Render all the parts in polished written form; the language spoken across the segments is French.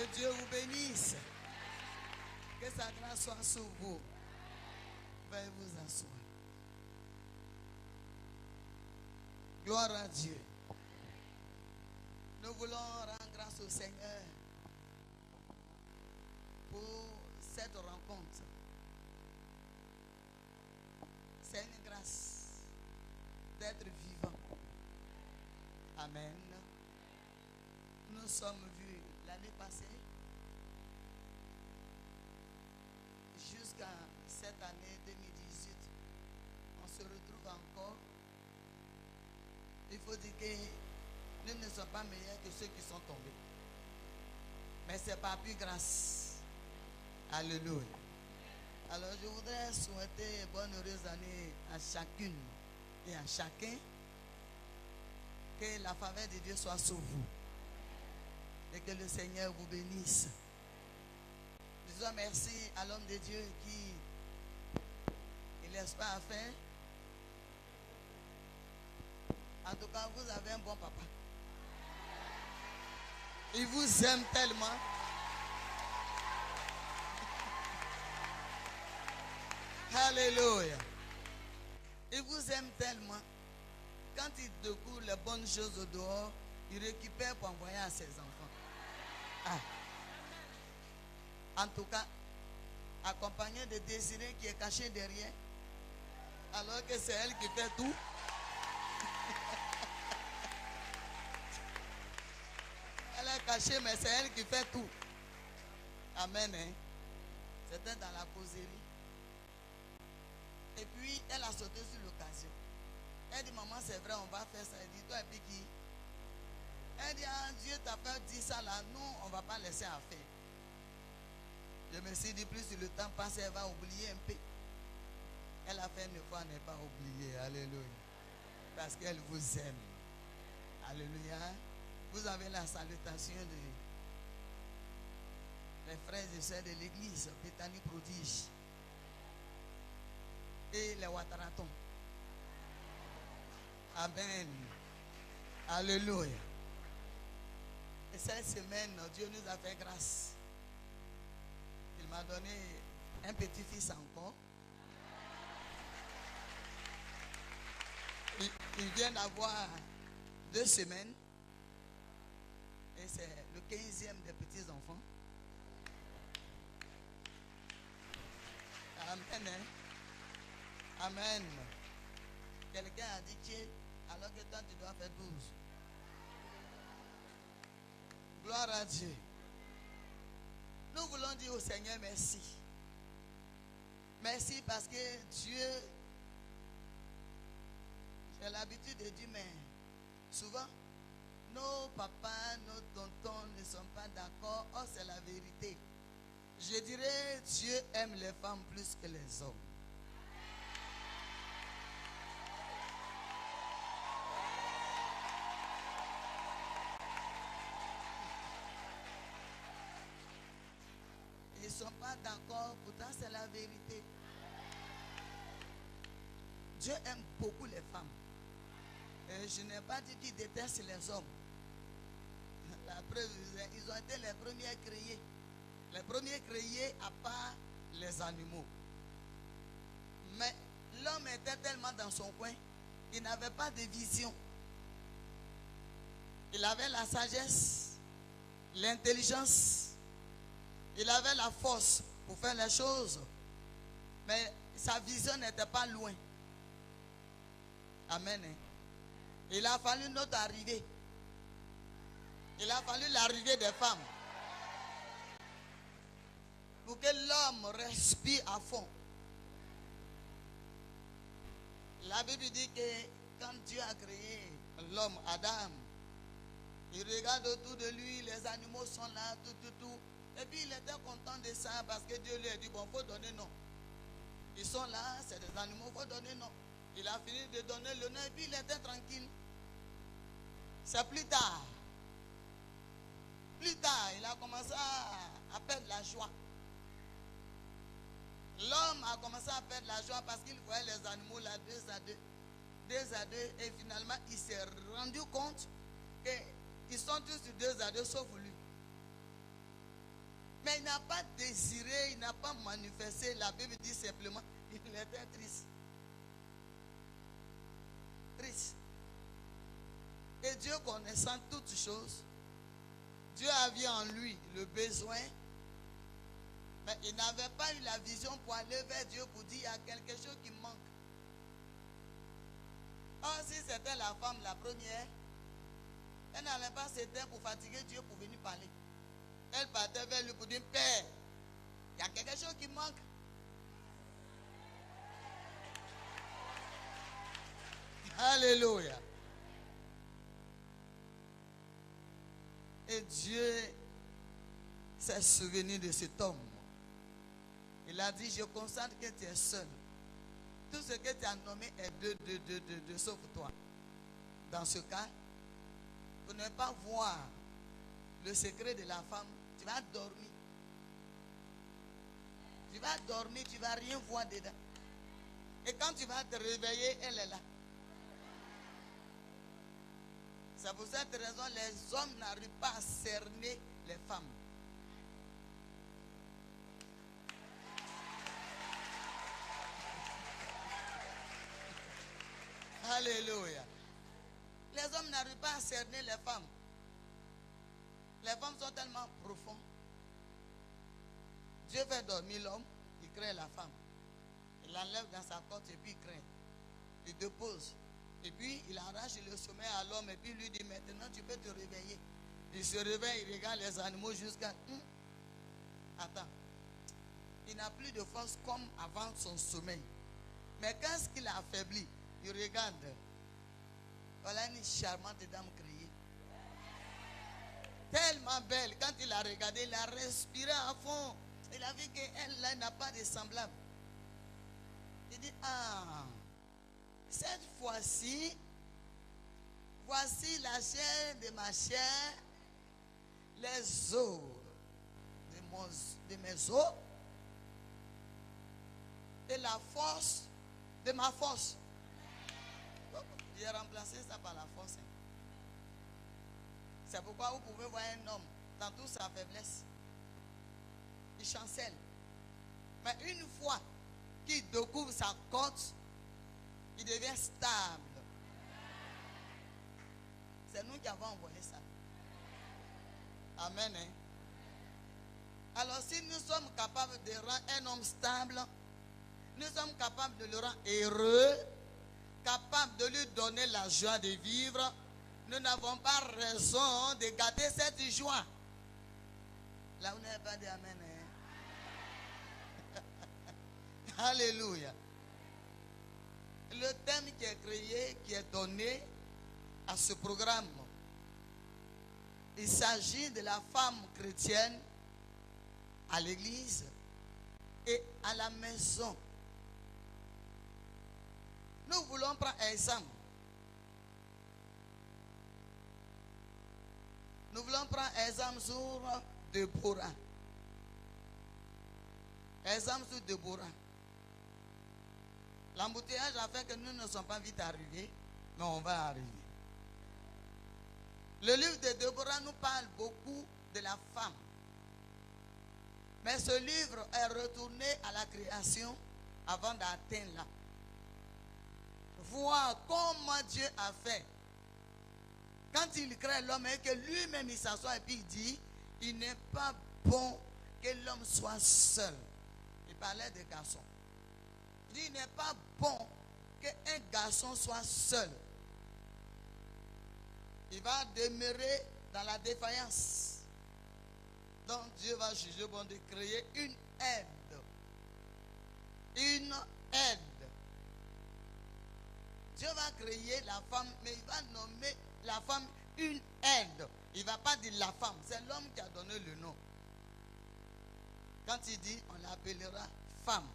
Que Dieu vous bénisse. Que sa grâce soit sur vous. Veuillez vous asseoir. Gloire à Dieu. Nous voulons rendre grâce au Seigneur pour cette rencontre. C'est une grâce d'être vivant. Amen. Nous sommes vus l'année passée jusqu'à cette année 2018. On se retrouve encore. Il faut dire que nous ne sommes pas meilleurs que ceux qui sont tombés. Mais c'est par plus grâce. Alléluia. Alors je voudrais souhaiter bonne heureuse année à chacune et à chacun. Que la faveur de Dieu soit sur vous. Et que le Seigneur vous bénisse. Disons merci à l'homme de Dieu qui ne laisse pas à faire. En tout cas, vous avez un bon papa. Il vous aime tellement. Alléluia. Il vous aime tellement. Quand il découvre les bonnes choses au dehors, il récupère pour envoyer à ses enfants. Ah. En tout cas, accompagné de Désiré qui est caché derrière, alors que c'est elle qui fait tout. Elle est cachée, mais c'est elle qui fait tout. Amen. Hein? C'était dans la causerie. Et puis, elle a sauté sur l'occasion. Elle dit, maman, c'est vrai, on va faire ça. Elle dit, toi, et puis qui? Elle dit, ah, Dieu t'a fait dire ça là. Nous, on ne va pas laisser à faire. Je me suis dit, plus le temps passe, elle va oublier un peu. Elle a fait une fois, elle n'est pas oubliée. Alléluia. Parce qu'elle vous aime. Alléluia. Vous avez la salutation des frères et sœurs de l'église, Bethany Prodige et les Wataratons. Amen. Alléluia. Et cette semaine, Dieu nous a fait grâce. Il m'a donné un petit-fils encore. Il vient d'avoir 2 semaines. Et c'est le 15e des petits-enfants. Amen. Hein? Amen. Quelqu'un a dit que alors que toi tu dois faire 12. Gloire à Dieu. Nous voulons dire au Seigneur merci. Merci parce que Dieu, j'ai l'habitude de dire, mais souvent, nos papas, nos tontons ne sont pas d'accord. Oh, c'est la vérité. Je dirais, Dieu aime les femmes plus que les hommes. Ils ne sont pas d'accord, pourtant c'est la vérité. Dieu aime beaucoup les femmes. Et je n'ai pas dit qu'il déteste les hommes. La preuve, ils ont été les premiers créés. Les premiers créés à part les animaux. Mais l'homme était tellement dans son coin, il n'avait pas de vision. Il avait la sagesse, l'intelligence, il avait la force pour faire les choses. Mais sa vision n'était pas loin. Amen. Il a fallu notre arrivée. Il a fallu l'arrivée des femmes pour que l'homme respire à fond. La Bible dit que quand Dieu a créé l'homme, Adam, il regarde autour de lui, les animaux sont là, tout. Et puis il était content de ça parce que Dieu lui a dit, bon, il faut donner nom. Ils sont là, c'est des animaux, il faut donner nom. Il a fini de donner le nom et puis il était tranquille. C'est plus tard. Plus tard, il a commencé à perdre la joie. L'homme a commencé à perdre la joie parce qu'il voyait les animaux là 2 à 2. Et finalement, il s'est rendu compte qu'ils sont tous 2 à 2 sauf lui. Mais il n'a pas désiré, il n'a pas manifesté. La Bible dit simplement, il était triste. Triste. Et Dieu connaissant toutes choses, Dieu avait en lui le besoin, mais il n'avait pas eu la vision pour aller vers Dieu pour dire il y a quelque chose qui manque. Or, si c'était la femme la première, elle n'allait pas s'éteindre pour fatiguer Dieu pour venir parler. Elle partait vers lui pour dire, Père, il y a quelque chose qui manque. Alléluia. Et Dieu s'est souvenu de cet homme. Il a dit, je constate que tu es seul. Tout ce que tu as nommé est de sauf toi. Dans ce cas, pour ne pas voir le secret de la femme, tu vas dormir. Tu vas dormir, tu ne vas rien voir dedans. Et quand tu vas te réveiller, elle est là. C'est pour cette raison que les hommes n'arrivent pas à cerner les femmes. Alléluia. Les hommes n'arrivent pas à cerner les femmes. Les femmes sont tellement profondes. Dieu fait dormir l'homme, il crée la femme. Il l'enlève dans sa côte et puis il crée. Il dépose. Et puis il arrache le sommeil à l'homme et puis il lui dit maintenant tu peux te réveiller. Il se réveille, il regarde les animaux jusqu'à... Attends. Il n'a plus de force comme avant son sommeil. Mais qu'est-ce qu'il a affaibli? Il regarde. Voilà une charmante dame criée. Tellement belle. Quand il a regardé, il a respiré à fond. Il a vu qu'elle là n'a pas de semblable. Il dit, ah, cette fois-ci, voici la chair de ma chair, les os de mes os, et la force de ma force. J'ai remplacé ça par la force. C'est pourquoi vous pouvez voir un homme dans toute sa faiblesse. Il chancelle. Mais une fois qu'il découvre sa côte, il devient stable. C'est nous qui avons envoyé ça. Amen. Hein? Alors si nous sommes capables de rendre un homme stable, nous sommes capables de le rendre heureux, capables de lui donner la joie de vivre, nous n'avons pas raison de gâter cette joie. Là, vous n'avez pas dit amen. Hein? Alléluia. Le thème qui est créé, qui est donné à ce programme, il s'agit de la femme chrétienne à l'église et à la maison. Nous voulons prendre un exemple. Nous voulons prendre un exemple sur Déborah. Exemple sur Déborah. L'embouteillage a fait que nous ne sommes pas vite arrivés, mais on va arriver. Le livre de Déborah nous parle beaucoup de la femme. Mais ce livre est retourné à la création avant d'atteindre là. Voir comment Dieu a fait. Quand il crée l'homme et que lui-même il s'assoit et puis il dit, il n'est pas bon que l'homme soit seul. Il parlait des garçons. Il dit, il n'est pas bon qu'un garçon soit seul. Il va demeurer dans la défaillance. Donc Dieu va juger bon de créer une aide. Une aide. Dieu va créer la femme, mais il va nommer la femme une aide. Il ne va pas dire la femme, c'est l'homme qui a donné le nom. Quand il dit, on l'appellera femme.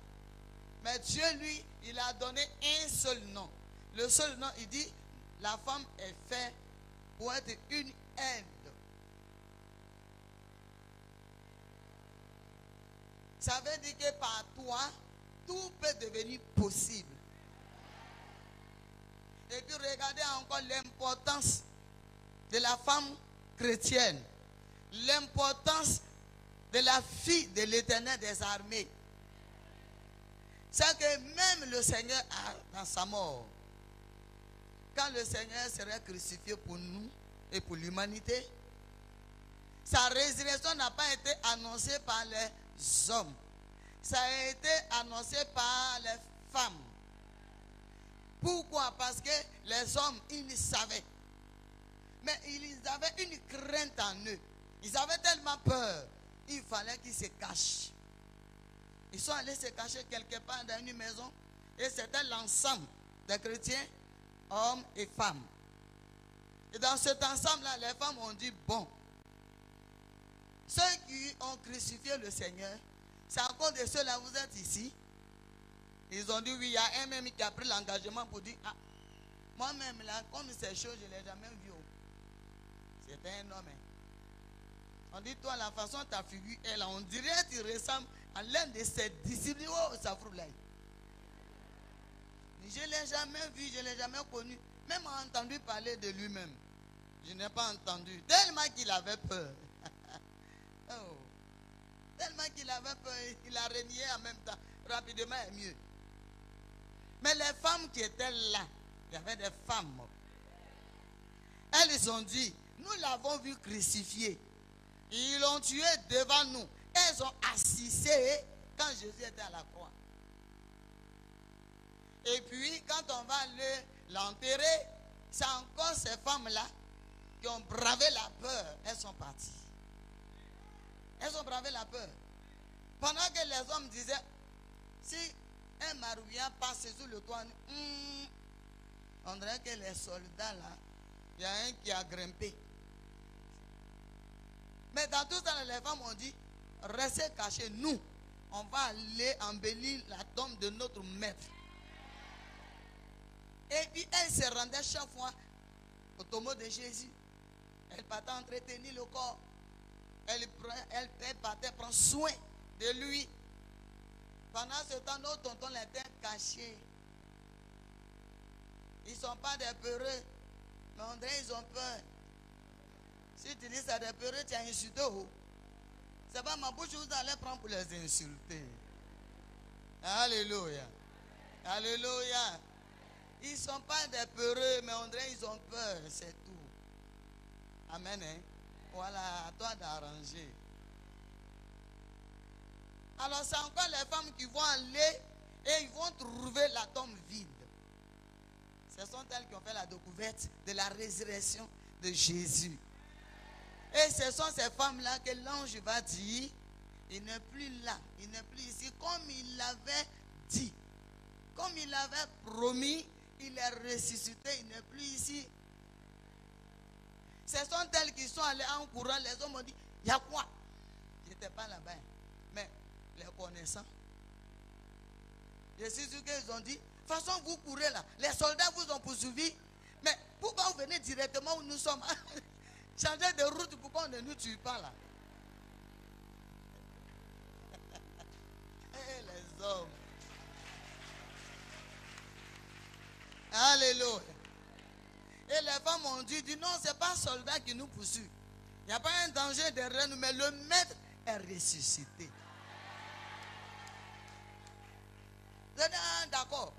Mais Dieu, lui, il a donné un seul nom. Le seul nom, il dit, la femme est faite pour être une aide. Ça veut dire que par toi, tout peut devenir possible. Et puis regardez encore l'importance de la femme chrétienne. L'importance de la fille de l'Éternel des armées. C'est que même le Seigneur a dans sa mort, quand le Seigneur serait crucifié pour nous et pour l'humanité, sa résurrection n'a pas été annoncée par les hommes. Ça a été annoncé par les femmes. Pourquoi? Parce que les hommes, ils savaient. Mais ils avaient une crainte en eux. Ils avaient tellement peur. Il fallait qu'ils se cachent. Ils sont allés se cacher quelque part dans une maison. Et c'était l'ensemble des chrétiens, hommes et femmes. Et dans cet ensemble-là, les femmes ont dit, bon, ceux qui ont crucifié le Seigneur, c'est à cause de ceux-là, vous êtes ici. Ils ont dit, oui, il y a un même qui a pris l'engagement pour dire, ah, moi-même, là, comme ces choses, je ne l'ai jamais vu. C'était un homme. On dit, toi, la façon dont ta figure est là, on dirait que tu ressembles à l'un de ses disciples. Oh, ça fout là. Je ne l'ai jamais vu, je ne l'ai jamais connu. Même entendu parler de lui-même. Je n'ai pas entendu. Tellement qu'il avait peur. Oh. Tellement qu'il avait peur, il a renié en même temps. Rapidement et mieux. Mais les femmes qui étaient là, il y avait des femmes. Elles ont dit, nous l'avons vu crucifié. Ils l'ont tué devant nous. Elles ont assisté quand Jésus était à la croix. Et puis, quand on va aller l'enterrer, c'est encore ces femmes-là qui ont bravé la peur. Elles sont parties. Elles ont bravé la peur. Pendant que les hommes disaient, si un marouvien passe sur le toit, on dirait que les soldats là, il y a un qui a grimpé. Mais dans tout ça, les femmes ont dit, restez cachés, nous, on va aller embellir la tombe de notre maître. Et puis elles se rendaient chaque fois au tombeau de Jésus. Elles partaient entretenir le corps. Elles partaient prendre soin de lui. Pendant ce temps, nos tontons étaient cachés. Ils ne sont pas des peureux, mais on dirait qu'ils ont peur. Si tu dis ça des peureux, tu as insulté. C'est pas ma bouche que vous allez prendre pour les insulter. Alléluia. Alléluia. Ils ne sont pas des peureux, mais on dirait qu'ils ont peur, c'est tout. Amen. Hein? Voilà, à toi d'arranger. Alors c'est encore les femmes qui vont aller et ils vont trouver la tombe vide. Ce sont elles qui ont fait la découverte de la résurrection de Jésus. Et ce sont ces femmes-là que l'ange va dire, il n'est plus là, il n'est plus ici, comme il l'avait dit. Comme il l'avait promis, il est ressuscité, il n'est plus ici. Ce sont elles qui sont allées en courant, les hommes ont dit, il y a quoi? Je n'étais pas là-bas. Mais les connaissants, je suis sûr qu'ils ont dit, de toute façon vous courez là, les soldats vous ont poursuivi, mais pourquoi vous venez directement où nous sommes? Changer de route, pourquoi on ne nous tue pas là? Eh les hommes. Alléluia. Et les femmes ont dit non, ce n'est pas un soldat qui nous poursuit. Il n'y a pas un danger derrière nous, mais le maître est ressuscité. Vous avez dit, ah, d'accord.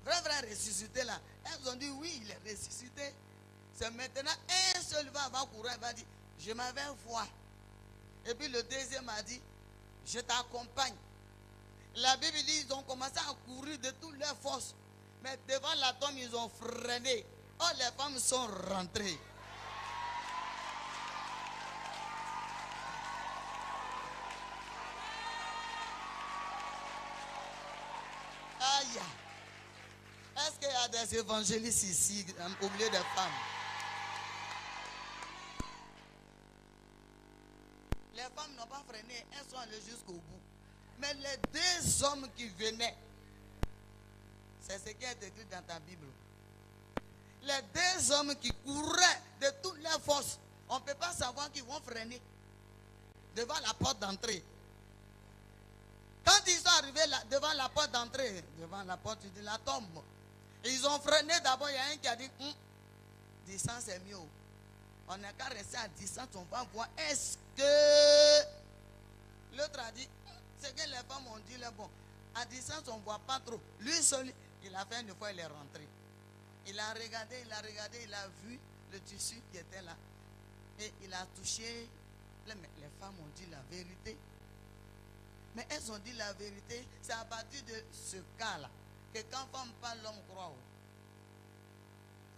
Vrai ressuscité là. Elles ont dit oui, il est ressuscité. C'est maintenant un seul va courir, il va dire, je m'avais foi. Et puis le deuxième a dit, je t'accompagne. La Bible dit, ils ont commencé à courir de toutes leurs forces. Mais devant la tombe, ils ont freiné. Oh, les femmes sont rentrées. Aïe. Est-ce qu'il y a des évangélistes ici, au milieu des femmes? Les femmes n'ont pas freiné, elles sont allées jusqu'au bout. Mais les deux hommes qui venaient, c'est ce qui est écrit dans ta Bible. Les deux hommes qui couraient de toutes leurs forces, on ne peut pas savoir qu'ils vont freiner devant la porte d'entrée. Quand ils sont arrivés là, devant la porte d'entrée, devant la porte de la tombe, ils ont freiné d'abord. Il y a un qui a dit, du sang c'est mieux. On n'a qu'à rester à distance, on va voir est-ce que l'autre a dit, ce que les femmes ont dit là, bon, à distance on ne voit pas trop. Lui seul, il a fait une fois, il est rentré. Il a regardé, il a vu le tissu qui était là. Et il a touché. Les femmes ont dit la vérité. Mais elles ont dit la vérité, c'est à partir de ce cas-là que quand femme parle, l'homme croit.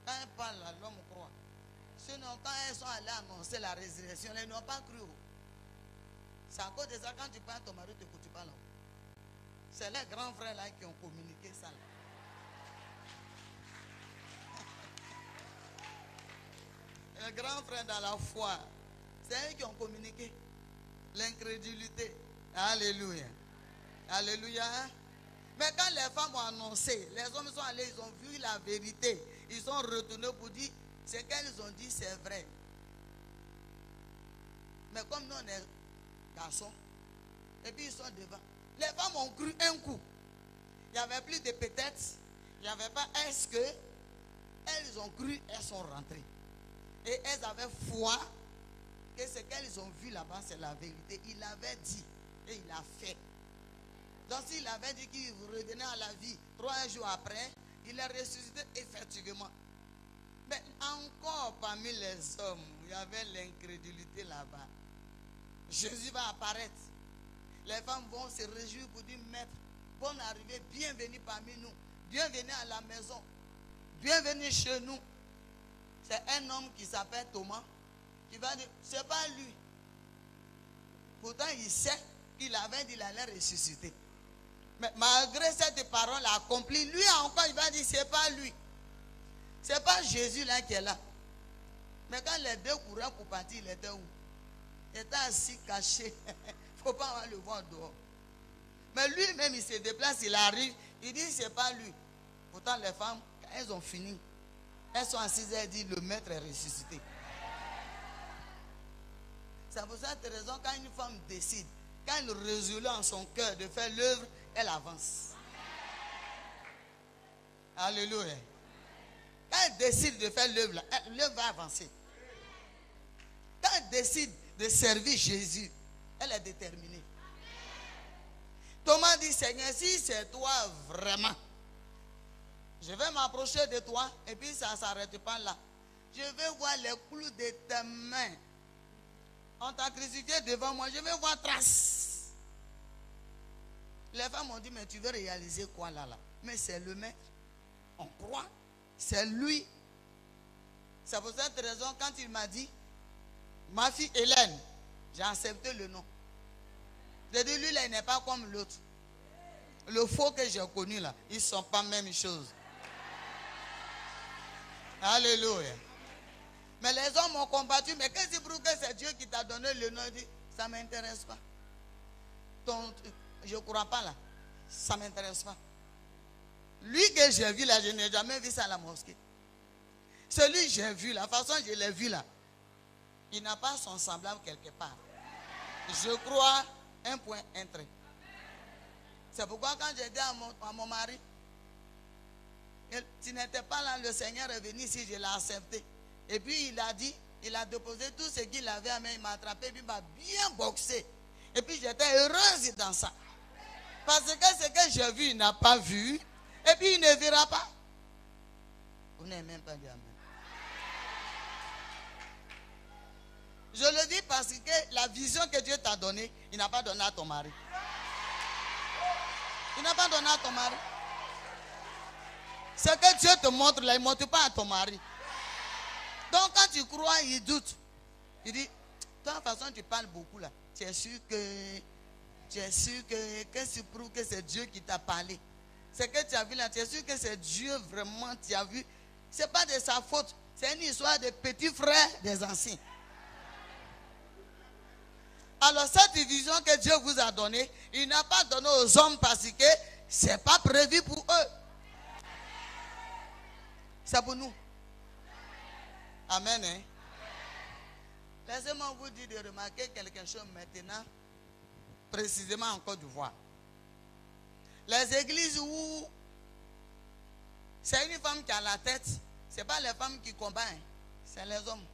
Quand elle parle, l'homme croit. Sinon, quand elles sont allées annoncer la résurrection, elles n'ont pas cru. C'est à cause de ça, quand tu parles, ton mari ne t'écoute pas là. C'est les grands frères là qui ont communiqué ça. Là. Les grands frères dans la foi, c'est eux qui ont communiqué. L'incrédulité. Alléluia. Alléluia. Mais quand les femmes ont annoncé, les hommes sont allés, ils ont vu la vérité. Ils sont retournés pour dire, ce qu'elles ont dit, c'est vrai. Mais comme nous, on est garçons, et puis ils sont devant. Les femmes ont cru un coup. Il n'y avait plus de peut-être. Il n'y avait pas est-ce que. Elles ont cru, elles sont rentrées. Et elles avaient foi que ce qu'elles ont vu là-bas, c'est la vérité. Il avait dit et il a fait. Donc s'il avait dit qu'il revenait à la vie 3 jours après, il est ressuscité effectivement. Mais encore parmi les hommes, il y avait l'incrédulité là-bas. Jésus va apparaître. Les femmes vont se réjouir pour dire, maître, bonne arrivée, bienvenue parmi nous. Bienvenue à la maison. Bienvenue chez nous. C'est un homme qui s'appelle Thomas qui va dire, c'est pas lui. Pourtant, il sait qu'il avait dit qu'il allait ressusciter. Mais malgré cette parole accomplie, lui encore, il va dire, c'est pas lui. C'est pas Jésus là qui est là. Mais quand les deux couraient pour partir, il était où? Il était assis, caché. Il ne faut pas le voir dehors. Mais lui-même, il se déplace, il arrive, il dit, c'est pas lui. Pourtant, les femmes, elles ont fini. Elles sont assises, elles disent, le maître est ressuscité. C'est pour cette raison, quand une femme décide, quand elle résout en son cœur de faire l'œuvre, elle avance. Alléluia. Quand elle décide de faire l'œuvre, l'œuvre va avancer. Quand elle décide de servir Jésus, elle est déterminée. Thomas dit, Seigneur, si c'est toi vraiment, je vais m'approcher de toi et puis ça ne s'arrête pas là. Je vais voir les clous de tes mains. On t'a crucifié devant moi, je vais voir trace. Les femmes ont dit, mais tu veux réaliser quoi là? Mais c'est le maître. On croit. C'est lui. C'est pour cette raison, quand il m'a dit, ma fille Hélène, j'ai accepté le nom. J'ai dit, lui là, il n'est pas comme l'autre. Le faux que j'ai connu là, ils ne sont pas la même chose. Alléluia. Mais les hommes ont combattu, mais qu'est-ce que c'est Dieu qui t'a donné le nom? Il dit, ça ne m'intéresse pas. Je ne crois pas là. Ça ne m'intéresse pas. Lui que j'ai vu là, je n'ai jamais vu ça à la mosquée. Celui que j'ai vu là, la façon dont je l'ai vu là, il n'a pas son semblable quelque part. Je crois un point, un trait. C'est pourquoi quand j'ai dit à mon mari, tu n'étais pas là, le Seigneur est venu ici, je l'ai accepté. Et puis il a dit, il a déposé tout ce qu'il avait à main, il m'a attrapé, puis il m'a bien boxé. Et puis j'étais heureuse dans ça. Parce que ce que j'ai vu, il n'a pas vu. Et puis il ne verra pas. Vous n'avez même pas dit amen. Je le dis parce que la vision que Dieu t'a donnée, il n'a pas donné à ton mari. Il n'a pas donné à ton mari. Ce que Dieu te montre là, il ne montre pas à ton mari. Donc quand tu crois, il doute. Il dit, de toute façon tu parles beaucoup là. Tu es sûr que tu prouves que c'est Dieu qui t'a parlé. Ce que tu as vu là, tu es sûr que c'est Dieu vraiment, tu as vu. Ce n'est pas de sa faute. C'est une histoire de petits frères des anciens. Alors cette vision que Dieu vous a donnée, il n'a pas donné aux hommes parce que ce n'est pas prévu pour eux. C'est pour nous. Amen. Hein? Laissez-moi vous dire de remarquer quelque chose maintenant, précisément en Côte d'Ivoire. Les églises où c'est une femme qui a la tête, ce n'est pas les femmes qui combattent, c'est les hommes.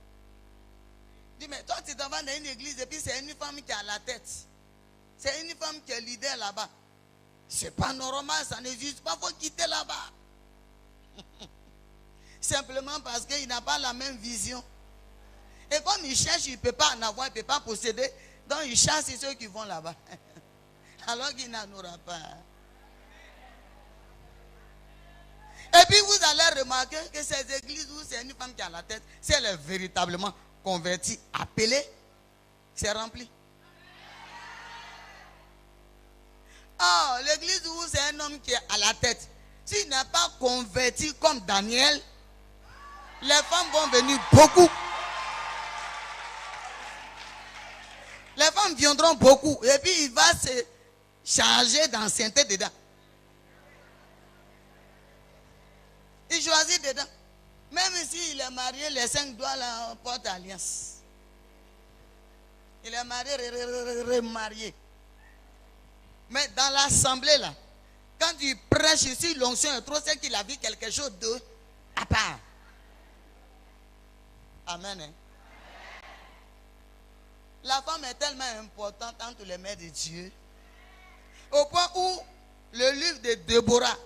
Dis, mais toi, tu t'en vas dans une église et puis c'est une femme qui est à la tête. C'est une femme qui est leader là-bas. C'est pas normal, ça n'existe pas, il faut quitter là-bas. Simplement parce qu'il n'a pas la même vision. Et comme il cherche, il ne peut pas en avoir, il ne peut pas posséder. Donc il chasse ceux qui vont là-bas. Alors qu'il n'en aura pas. Et puis vous allez remarquer que ces églises où c'est une femme qui a la tête, si elle est véritablement convertie, appelée, c'est rempli. Oh, l'église où c'est un homme qui est à la tête, s'il n'est pas converti comme Daniel, les femmes vont venir beaucoup. Les femmes viendront beaucoup. Et puis il va se charger d'ancienneté dedans. Il choisit dedans. Même s'il est marié, les 5 doigts là portent alliance. Il est marié, remarié. Mais dans l'assemblée là, quand il prêche ici, l'onction est trop, c'est qu'il a vu quelque chose de à part. Amen. Hein? La femme est tellement importante entre les mains de Dieu. Au point où le livre de Déborah,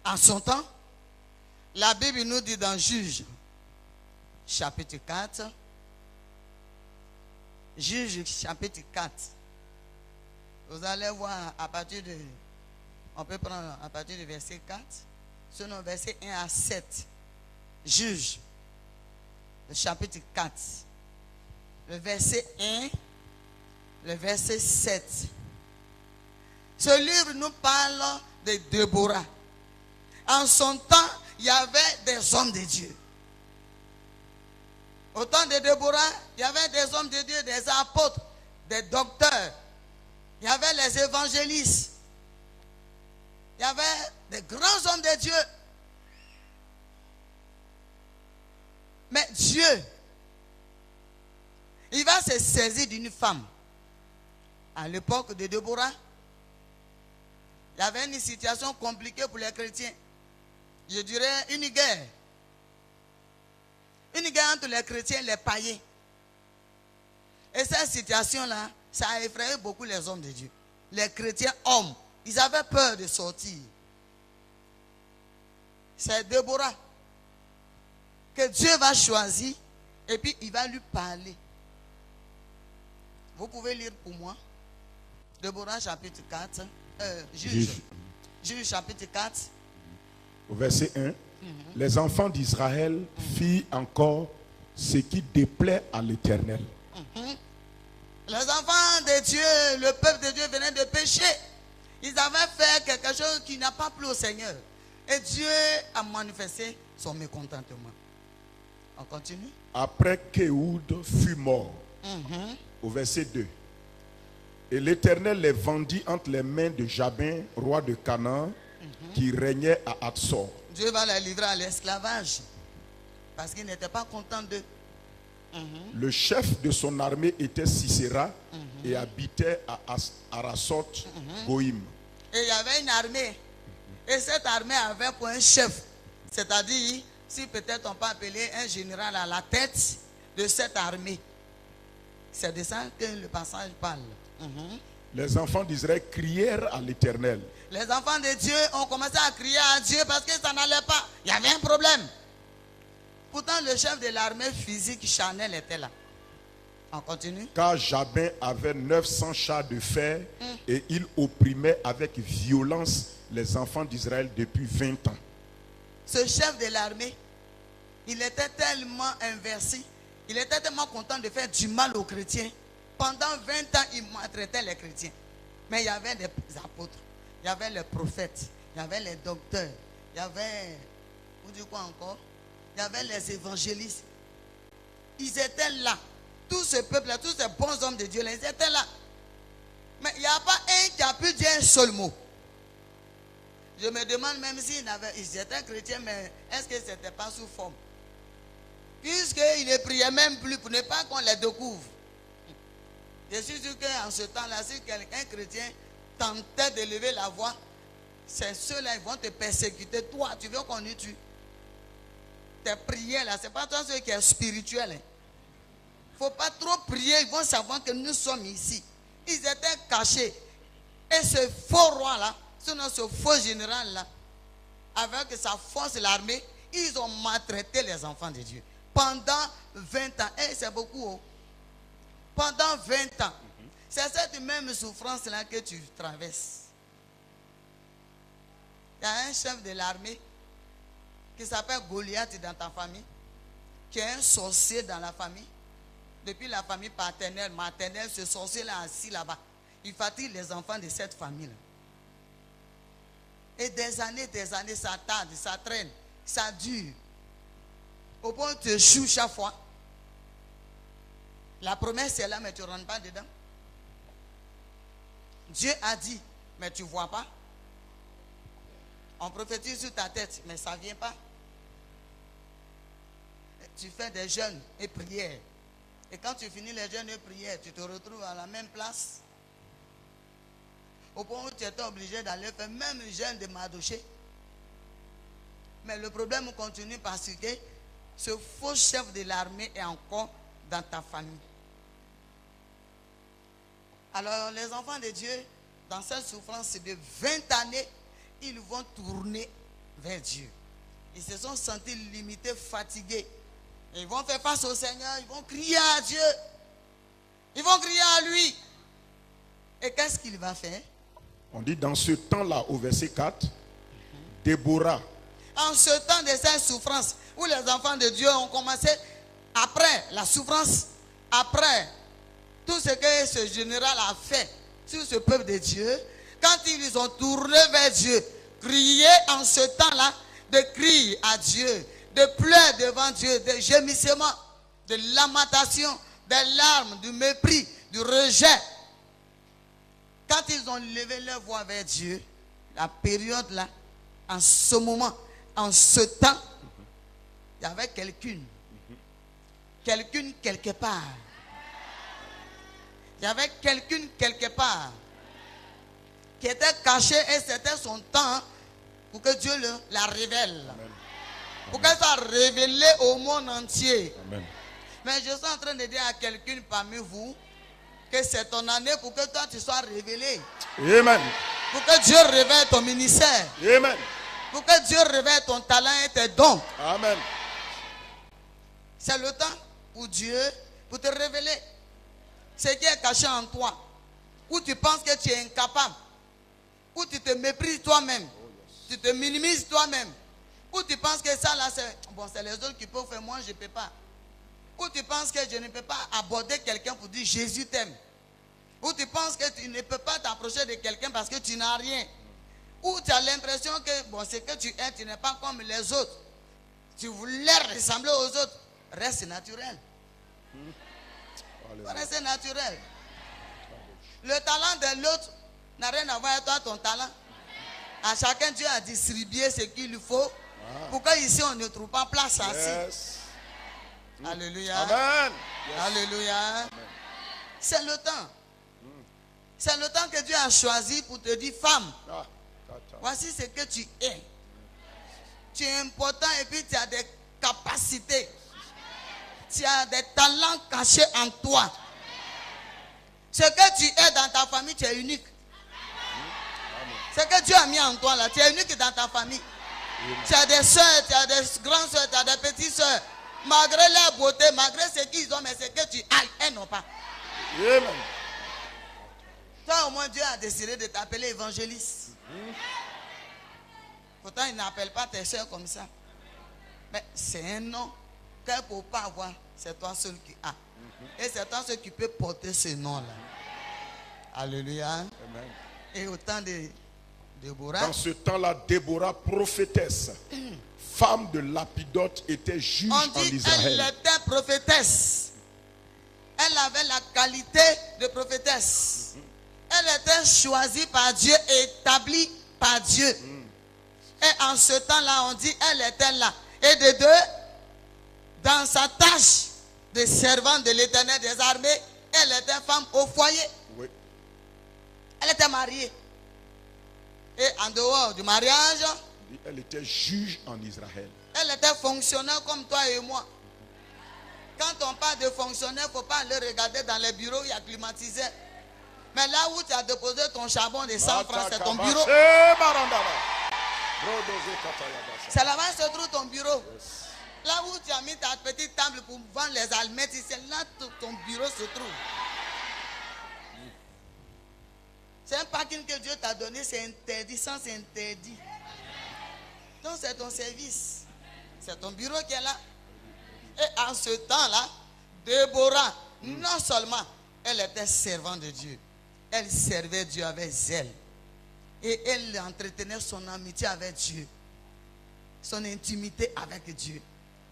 en son temps, la Bible nous dit dans Juge, chapitre 4, Juge, chapitre 4, vous allez voir à partir de, on peut prendre à partir du verset 4, sinon verset 1 à 7, Juge, le chapitre 4, le verset 1, le verset 7. Ce livre nous parle de Déborah. En son temps, il y avait des hommes de Dieu. Au temps de Déborah, il y avait des hommes de Dieu, des apôtres, des docteurs. Il y avait les évangélistes. Il y avait des grands hommes de Dieu. Mais Dieu, il va se saisir d'une femme. À l'époque de Déborah, il y avait une situation compliquée pour les chrétiens. Je dirais une guerre. Une guerre entre les chrétiens et les païens. Et cette situation-là, ça a effrayé beaucoup les hommes de Dieu. Les chrétiens hommes, ils avaient peur de sortir. C'est Déborah que Dieu va choisir et puis il va lui parler. Vous pouvez lire pour moi. Déborah chapitre 4. Juge chapitre 4. Au verset 1. Les enfants d'Israël firent encore ce qui déplaît à l'Éternel. Les enfants de Dieu, le peuple de Dieu venait de pécher. Ils avaient fait quelque chose qui n'a pas plu au Seigneur. Et Dieu a manifesté son mécontentement. On continue. Après qu'Éhoud fut mort, au verset 2. Et l'Éternel les vendit entre les mains de Jabin, roi de Canaan, qui régnait à Hatzor. Dieu va les livrer à l'esclavage. Parce qu'il n'était pas content d'eux. Le chef de son armée était Sisera et habitait à Arasot Goïm. Et il y avait une armée. Et cette armée avait pour un chef. C'est-à-dire, si peut-être on peut appeler un général à la tête de cette armée. C'est de ça que le passage parle. Les enfants d'Israël crièrent à l'Éternel. Les enfants de Dieu ont commencé à crier à Dieu parce que ça n'allait pas. Il y avait un problème. Pourtant, le chef de l'armée physique, Chanel, était là. On continue. Car Jabin avait 900 chars de fer et il opprimait avec violence les enfants d'Israël depuis 20 ans. Ce chef de l'armée, il était tellement inversé. Il était tellement content de faire du mal aux chrétiens. Pendant 20 ans, il maltraitait les chrétiens. Mais il y avait des apôtres, il y avait les prophètes, il y avait les docteurs, il y avait, vous dites quoi encore? Il y avait les évangélistes. Ils étaient là. Tout ce peuple-là, tous ces bons hommes de Dieu, ils étaient là. Mais il n'y a pas un qui a pu dire un seul mot. Je me demande même s'ils étaient chrétiens, mais est-ce que ce n'était pas sous forme? Puisqu'ils ne priaient même plus pour ne pas qu'on les découvre. Je suis sûr qu'en ce temps-là, si quelqu'un chrétien tentait de lever la voix, c'est ceux-là, ils vont te persécuter. Toi, tu veux qu'on y tue. Tes prières là, c'est pas toi celui qui est spirituel. Hein. ne faut pas trop prier, ils vont savoir que nous sommes ici. Ils étaient cachés. Et ce faux roi-là, sinon ce faux général-là, avec sa force, l'armée, ils ont maltraité les enfants de Dieu. Pendant 20 ans. Et c'est beaucoup. Oh. Pendant 20 ans. C'est cette même souffrance-là que tu traverses. Il y a un chef de l'armée qui s'appelle Goliath dans ta famille, qui est un sorcier dans la famille. Depuis la famille paternelle, maternelle, ce sorcier-là assis là-bas, il fatigue les enfants de cette famille-là. Et des années, ça tarde, ça traîne, ça dure. Au point où tu échoues chaque fois. La promesse est là, mais tu ne rentres pas dedans. Dieu a dit, mais tu ne vois pas. On prophétise sur ta tête, mais ça ne vient pas. Tu fais des jeûnes et prières. Et quand tu finis les jeûnes et prières, tu te retrouves à la même place. Au point où tu étais obligé d'aller faire même le jeûne de Mardoché. Mais le problème continue parce que ce faux chef de l'armée est encore dans ta famille. Alors les enfants de Dieu, dans cette souffrance de 20 années, ils vont tourner vers Dieu. Ils se sont sentis limités, fatigués. Et ils vont faire face au Seigneur, ils vont crier à Dieu. Ils vont crier à lui. Et qu'est-ce qu'il va faire? On dit dans ce temps-là, au verset 4, Déborah. En ce temps de cette souffrance, où les enfants de Dieu ont commencé, après la souffrance, après tout ce que ce général a fait sur ce peuple de Dieu, quand ils ont tourné vers Dieu, crié en ce temps-là, de crier à Dieu, de pleurer devant Dieu, de gémissements, de lamentation, des larmes, du mépris, du rejet. Quand ils ont levé leur voix vers Dieu, la période là, en ce moment, en ce temps, il y avait quelqu'une quelque part. Il y avait quelqu'une quelque part qui était cachée et c'était son temps pour que Dieu la révèle. Amen. Pour qu'elle soit révélée au monde entier. Amen. Mais je suis en train de dire à quelqu'un parmi vous que c'est ton année pour que toi tu sois révélé. Amen. Pour que Dieu révèle ton ministère. Amen. Pour que Dieu révèle ton talent et tes dons. Amen. C'est le temps pour Dieu, pour te révéler ce qui est caché en toi. Où tu penses que tu es incapable. Où tu te méprises toi-même. Tu te minimises toi-même. Où tu penses que ça là, c'est les autres qui peuvent faire, moi je ne peux pas. Où tu penses que je ne peux pas aborder quelqu'un pour dire Jésus t'aime. Où tu penses que tu ne peux pas t'approcher de quelqu'un parce que tu n'as rien. Où tu as l'impression que ce que tu es, tu n'es pas comme les autres. Tu voulais ressembler aux autres. Reste naturel. Reste naturel. Le talent de l'autre n'a rien à voir avec toi, ton talent. À chacun, Dieu a distribué ce qu'il lui faut. Pourquoi ici on ne trouve pas place assis? Yes. Alléluia. Amen. Yes. Alléluia. Amen. C'est le temps. C'est le temps que Dieu a choisi pour te dire, femme, voici ce que tu es. Tu es important et puis tu as des capacités. Tu as des talents cachés en toi. Ce que tu es dans ta famille, tu es unique. Ce que Dieu a mis en toi là, tu es unique dans ta famille. Tu as des soeurs, tu as des grandes soeurs, tu as des petites soeurs. Malgré leur beauté, malgré ce qu'ils ont, mais ce que tu as, elles n'ont pas. Amen. Toi au moins Dieu a décidé de t'appeler évangéliste. Pourtant il n'appelle pas tes soeurs comme ça. Mais c'est un nom qu'elle ne peut pas avoir. C'est toi seul qui as. Et c'est toi seul qui peut porter ce nom-là. Alléluia. Amen. Et au temps de Déborah. Dans ce temps-là, Déborah, prophétesse, femme de Lapidote, était juge On en dit qu'elle Israël. était prophétesse. Elle avait la qualité de prophétesse. Elle était choisie par Dieu, établie par Dieu. Et en ce temps-là, on dit elle était là. Et de deux, dans sa tâche de servante de l'Éternel des armées, elle était femme au foyer. Oui. Elle était mariée. Et en dehors du mariage, Elle était juge en Israël. elle était fonctionnaire comme toi et moi. Quand on parle de fonctionnaire, il ne faut pas aller regarder dans les bureaux où il y a climatisé. Mais là où tu as déposé ton charbon de 100 francs, c'est ton bureau. C'est là-bas que se trouve ton bureau. Là où tu as mis ta petite table pour vendre les allumettes, c'est là que ton bureau se trouve. C'est un parking que Dieu t'a donné, c'est interdit, sans c'est interdit. Donc c'est ton service. C'est ton bureau qui est là. Et en ce temps-là, Déborah, non seulement elle était servante de Dieu, elle servait Dieu avec zèle. Et elle entretenait son amitié avec Dieu, son intimité avec Dieu.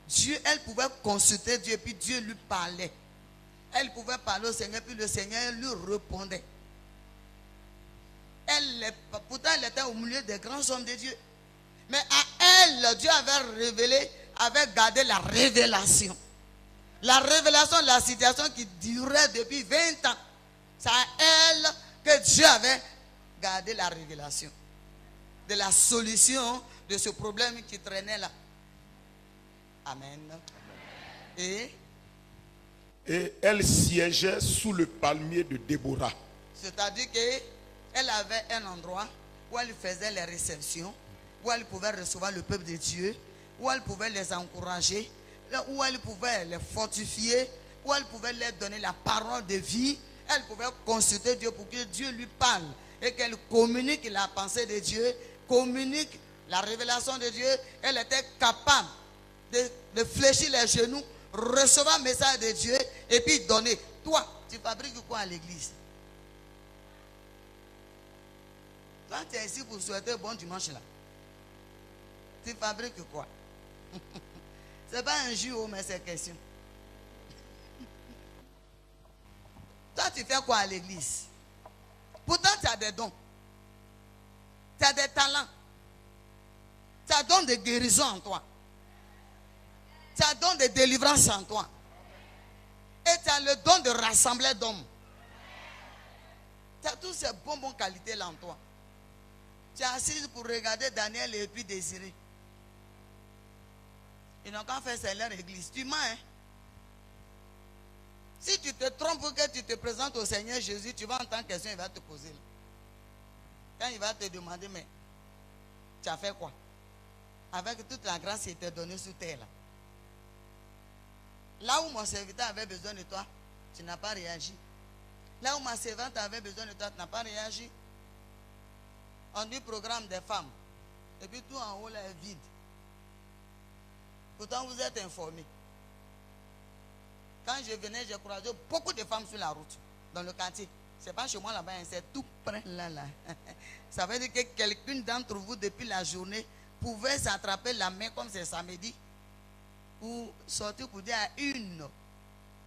Dieu, elle pouvait consulter Dieu, puis Dieu lui parlait. Elle pouvait parler au Seigneur, puis le Seigneur lui répondait. Pourtant, elle était au milieu des grands hommes de Dieu. Mais à elle, Dieu avait gardé la révélation. La révélation de la situation qui durait depuis 20 ans. C'est à elle que Dieu avait gardé la révélation de la solution de ce problème qui traînait là. Amen. Et elle siégeait sous le palmier de Déborah. C'est-à-dire qu'elle avait un endroit où elle faisait les réceptions, où elle pouvait recevoir le peuple de Dieu, où elle pouvait les encourager, où elle pouvait les fortifier, où elle pouvait leur donner la parole de vie. Elle pouvait consulter Dieu pour que Dieu lui parle et qu'elle communique la pensée de Dieu, communique la révélation de Dieu. Elle était capable de fléchir les genoux, recevoir un message de Dieu et puis donner. Toi, tu fabriques quoi à l'église? Toi, tu es ici pour souhaiter bon dimanche là. Tu fabriques quoi? Ce n'est pas un jour, mais c'est question. Toi, tu fais quoi à l'église? Pourtant, tu as des dons. Tu as des talents. Tu as don de guérison en toi. Tu as don de délivrance en toi. Et tu as le don de rassembler d'hommes. Tu as toutes ces bonnes qualités là en toi. Tu es assise pour regarder Daniel et puis Désiré. Ils n'ont qu'à faire c'est leur église. Tu mens, hein? Si tu te trompes que tu te présentes au Seigneur Jésus, tu vas entendre question, il va te poser. Là. Quand il va te demander, mais tu as fait quoi? Avec toute la grâce qui était donnée sur terre. Là où mon serviteur avait besoin de toi, tu n'as pas réagi. Là où ma servante avait besoin de toi, tu n'as pas réagi. On dit programme des femmes. Et puis tout en haut là est vide. Pourtant vous êtes informés. Quand je venais, j'ai croisé beaucoup de femmes sur la route, dans le quartier. Ce n'est pas chez moi là-bas, c'est tout près là. Ça veut dire que quelqu'une d'entre vous, depuis la journée, pouvait s'attraper la main comme c'est samedi, pour sortir pour dire à une,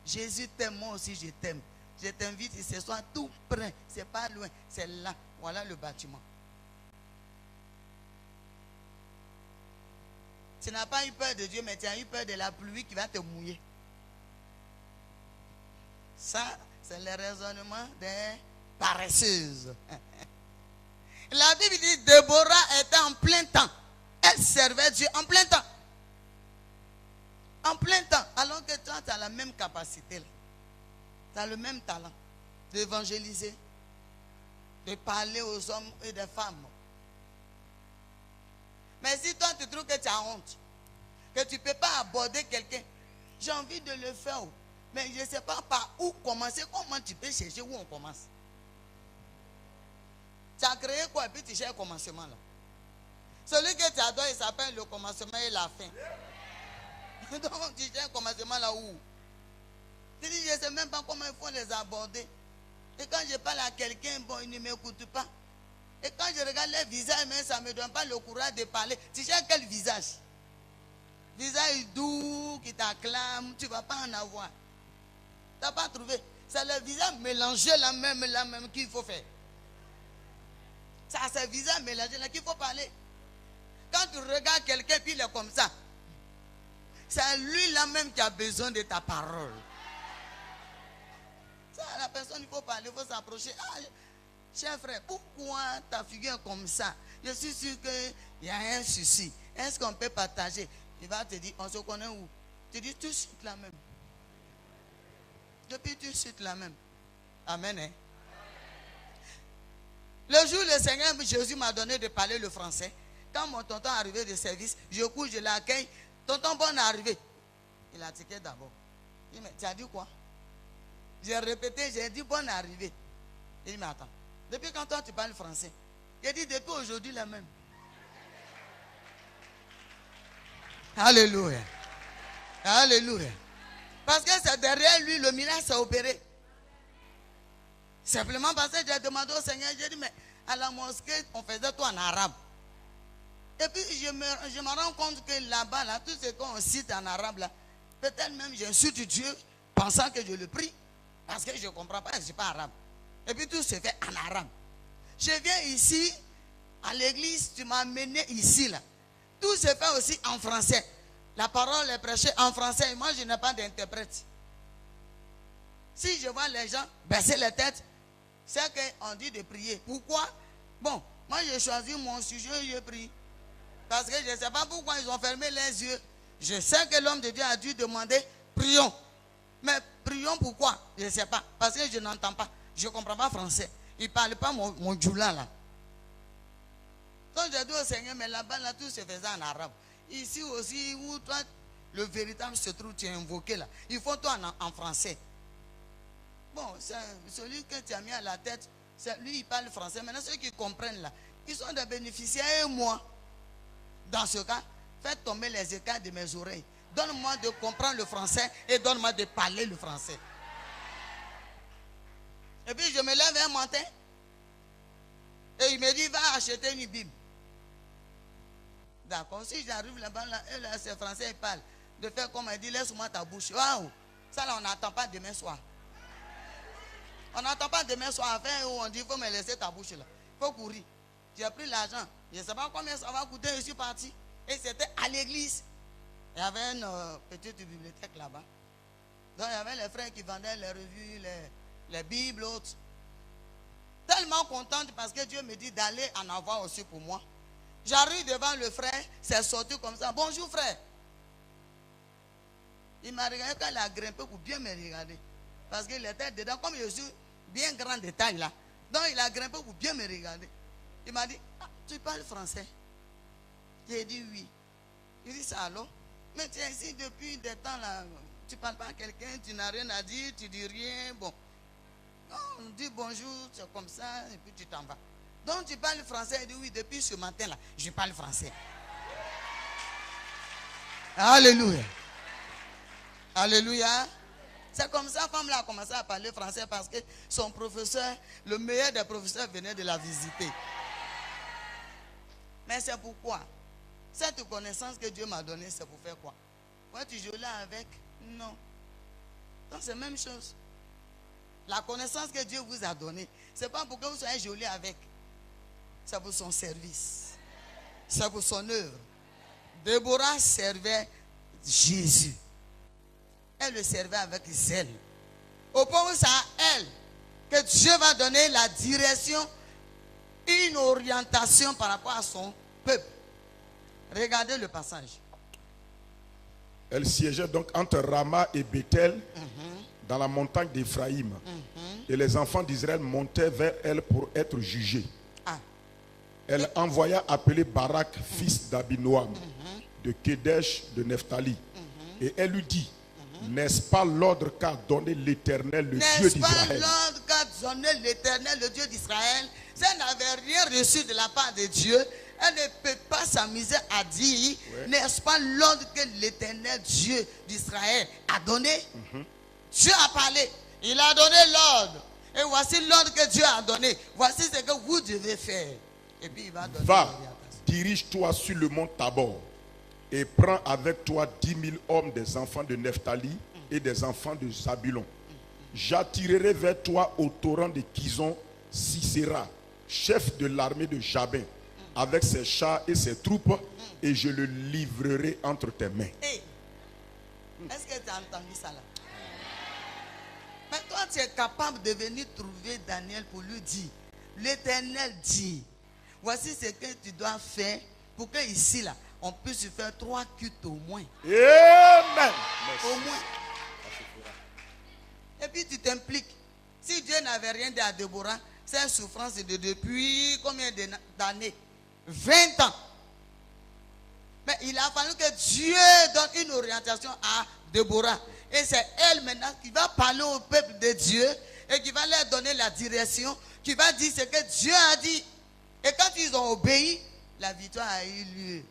Jésus t'aime, moi aussi je t'aime. Je t'invite ici ce soir, tout près, c'est pas loin, c'est là. Voilà le bâtiment. Tu n'as pas eu peur de Dieu, mais tu as eu peur de la pluie qui va te mouiller. Ça, c'est le raisonnement des paresseuses. La Bible dit Déborah était en plein temps. Elle servait Dieu en plein temps. En plein temps. Alors que toi, tu as la même capacité. Tu as le même talent d'évangéliser, de parler aux hommes et des femmes. Mais si toi, tu trouves que tu as honte, que tu ne peux pas aborder quelqu'un, j'ai envie de le faire. Mais je ne sais pas par où commencer. Comment tu peux chercher où on commence? Tu as créé quoi et puis tu cherches le commencement là. Celui que tu adores, il s'appelle le commencement et la fin. Donc tu cherches le commencement là où? Tu dis, je ne sais même pas comment il faut les aborder. Et quand je parle à quelqu'un, bon, il ne m'écoute pas. Et quand je regarde les visages, mais ça ne me donne pas le courage de parler. Tu cherches quel visage? Visage doux, qui t'acclame, tu ne vas pas en avoir. Tu n'as pas trouvé. C'est le visage mélangé là même qu'il faut faire. Ça, c'est le visage mélangé là qu'il faut parler. Quand tu regardes quelqu'un puis il est comme ça, c'est lui là même qui a besoin de ta parole. Ça, la personne, il faut parler, il faut s'approcher. Ah, cher frère, pourquoi ta figure est comme ça? Je suis sûr qu'il y a un souci. Est-ce qu'on peut partager? Il va te dire, on se connaît où? Tu dis tout de suite là même. Depuis tout de suite là même. Amen. Hein? Le jour où le Seigneur Jésus m'a donné de parler le français, quand mon tonton est arrivé de service, je cours, je l'accueille. Tonton, bonne arrivée. Il a tiqué d'abord. Il dit, mais tu as dit quoi? J'ai répété, j'ai dit bonne arrivée. Il dit, mais attends, depuis quand toi tu parles français? J'ai dit, depuis aujourd'hui la même. Alléluia. Alléluia. Parce que c'est derrière lui, le miracle s'est opéré. Simplement parce que j'ai demandé au Seigneur, j'ai dit, mais à la mosquée, on faisait tout en arabe. Et puis je me rends compte que là-bas, là, tout ce qu'on cite en arabe, là, peut-être même j'insulte Dieu pensant que je le prie. Parce que je ne comprends pas, je ne suis pas arabe. Et puis tout se fait en arabe. Je viens ici, à l'église, tu m'as amené ici, là. Tout se fait aussi en français. La parole est prêchée en français. Et moi, je n'ai pas d'interprète. Si je vois les gens baisser les têtes, c'est qu'on dit de prier. Pourquoi? Bon, moi, j'ai choisi mon sujet, je prie. Parce que je ne sais pas pourquoi ils ont fermé les yeux. Je sais que l'homme de Dieu a dû demander, prions. Mais prions pourquoi? Je ne sais pas. Parce que je n'entends pas. Je ne comprends pas français. Il ne parle pas mon djoula là. Quand j'ai dit au Seigneur, mais là-bas, là, tout se faisait en arabe. Ici aussi, où toi, le véritable se trouve, tu es invoqué là. Il faut toi en français. Bon, celui que tu as mis à la tête, lui, il parle français. Maintenant, ceux qui comprennent là, ils sont des bénéficiaires et moi. Dans ce cas, faites tomber les écailles de mes oreilles. Donne-moi de comprendre le français et donne-moi de parler le français. Et puis je me lève un matin et il me dit, va acheter une Bible. D'accord, si j'arrive là-bas, là, c'est français, il parle. De faire comme il dit, laisse-moi ta bouche. Waouh, ça là, on n'attend pas demain soir. On n'attend pas demain soir, enfin, où on dit, il faut me laisser ta bouche là. Il faut courir. J'ai pris l'argent. Je ne sais pas combien ça va coûter, je suis parti. Et c'était à l'église. Il y avait une petite bibliothèque là-bas. Donc il y avait les frères qui vendaient les revues, les Bibles, autres. Tellement contente parce que Dieu me dit d'aller en avoir aussi pour moi. J'arrive devant le frère, c'est sorti comme ça. Bonjour frère. Il m'a regardé quand il a grimpé pour bien me regarder. Parce qu'il était dedans, comme je suis bien grand de taille là. Donc il a grimpé pour bien me regarder. Il m'a dit, ah, tu parles français? J'ai dit oui. Il dit ça alors? Mais tu es ici depuis des temps là. Tu ne parles pas à quelqu'un, tu n'as rien à dire, tu ne dis rien. Bon. Non, on dit bonjour, c'est comme ça, et puis tu t'en vas. Donc tu parles français? Il dit oui, depuis ce matin là, je parle français. Alléluia. Alléluia. C'est comme ça, la femme là a commencé à parler français parce que son professeur, le meilleur des professeurs, venait de la visiter. Mais c'est pourquoi? Cette connaissance que Dieu m'a donnée, c'est pour faire quoi? Quand tu joues là avec? Non. Donc c'est la même chose. La connaissance que Dieu vous a donnée, ce n'est pas pour que vous soyez joli avec. C'est pour son service. C'est pour son œuvre. Déborah servait Jésus. Elle le servait avec zèle. Au point où c'est à elle que Dieu va donner la direction, une orientation par rapport à son peuple. Regardez le passage. Elle siégeait donc entre Rama et Bethel, dans la montagne d'Éphraïm. Et les enfants d'Israël montaient vers elle pour être jugés. Elle envoya appeler Barak, fils d'Abinoam, de Kédesh de Nephtali. Et elle lui dit, n'est-ce pas l'ordre qu'a donné l'Éternel, le Dieu d'Israël? N'est-ce pas l'ordre qu'a donné l'Éternel, le Dieu d'Israël? Si elle n'avait rien reçu de la part de Dieu, elle ne peut pas s'amuser à dire, n'est-ce pas l'ordre que l'Éternel Dieu d'Israël a donné? Dieu a parlé, il a donné l'ordre. Et voici l'ordre que Dieu a donné. Voici ce que vous devez faire. Et puis il va donner. Va, dirige-toi sur le mont Tabor et prends avec toi 10 000 hommes des enfants de Nephtali et des enfants de Zabulon. J'attirerai vers toi au torrent de Kizon Sisera, chef de l'armée de Jabin, avec ses chars et ses troupes, et je le livrerai entre tes mains. Hey, est-ce que tu as entendu ça là? Mais toi, tu es capable de venir trouver Daniel pour lui dire, l'Éternel dit, voici ce que tu dois faire pour que ici là, on puisse faire 3 cultes au moins. Amen. Au moins. Et puis tu t'impliques. Si Dieu n'avait rien dit à Déborah, cette souffrance est de depuis combien d'années? 20 ans. Mais il a fallu que Dieu donne une orientation à Déborah. Et c'est elle maintenant qui va parler au peuple de Dieu et qui va leur donner la direction, qui va dire ce que Dieu a dit. Et quand ils ont obéi, la victoire a eu lieu.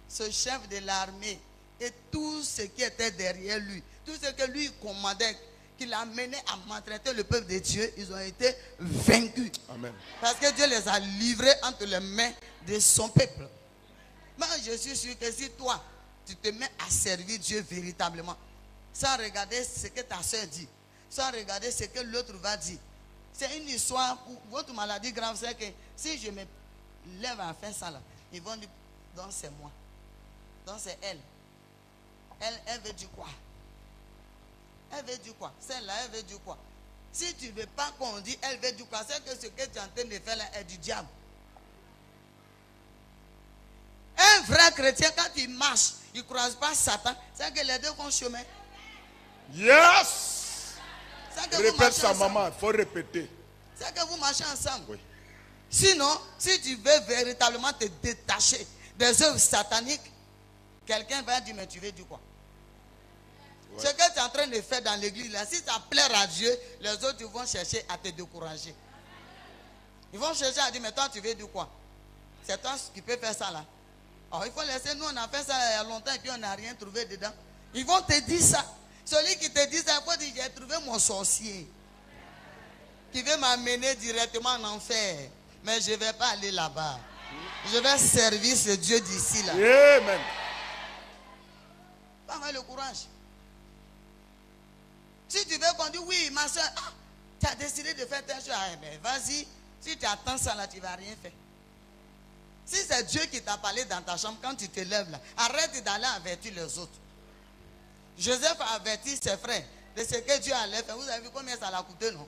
Ce chef de l'armée et tout ce qui était derrière lui, tout ce que lui commandait, qu'il a mené à maltraiter le peuple de Dieu, ils ont été vaincus. Amen. Parce que Dieu les a livrés entre les mains de son peuple. Moi, je suis sûr que si toi, tu te mets à servir Dieu véritablement, sans regarder ce que ta soeur dit, sans regarder ce que l'autre va dire, c'est une histoire pour votre maladie grave, c'est que si je me lève à faire ça là, ils vont dire, donc c'est moi, donc c'est elle. Elle veut dire quoi? Elle veut dire quoi? Celle-là, elle veut dire quoi? Si tu ne veux pas qu'on dise, elle veut dire quoi? C'est que ce que tu es en train de faire là est du diable. Un vrai chrétien, quand il marche, il ne croise pas Satan, c'est que les deux vont chemin. Yes! Que répète ça, maman, il faut répéter. C'est que vous marchez ensemble. Oui. Sinon, si tu veux véritablement te détacher des œuvres sataniques, quelqu'un va dire, mais tu veux dire quoi? Ouais. Ce que tu es en train de faire dans l'église, là, si ça plaît à Dieu, les autres vont chercher à te décourager. Ils vont chercher à dire, mais toi, tu veux dire quoi? C'est toi qui peux faire ça là. Alors, il faut laisser, nous, on a fait ça il y a longtemps et puis on n'a rien trouvé dedans. Ils vont te dire ça. Celui qui te dit ça, il faut dire, j'ai trouvé mon sorcier qui veut m'amener directement en enfer. Mais je ne vais pas aller là-bas. Je vais servir ce Dieu d'ici là. Amen. Pas avoir le courage. Si tu veux qu'on dise, oui, ma soeur, tu as décidé de faire telle chose, mais vas-y. Si tu attends ça là, tu ne vas rien faire. Si c'est Dieu qui t'a parlé dans ta chambre, quand tu te lèves là, arrête d'aller avertir les autres. Joseph a averti ses frères de ce que Dieu allait faire. Vous avez vu combien ça l'a coûté, non?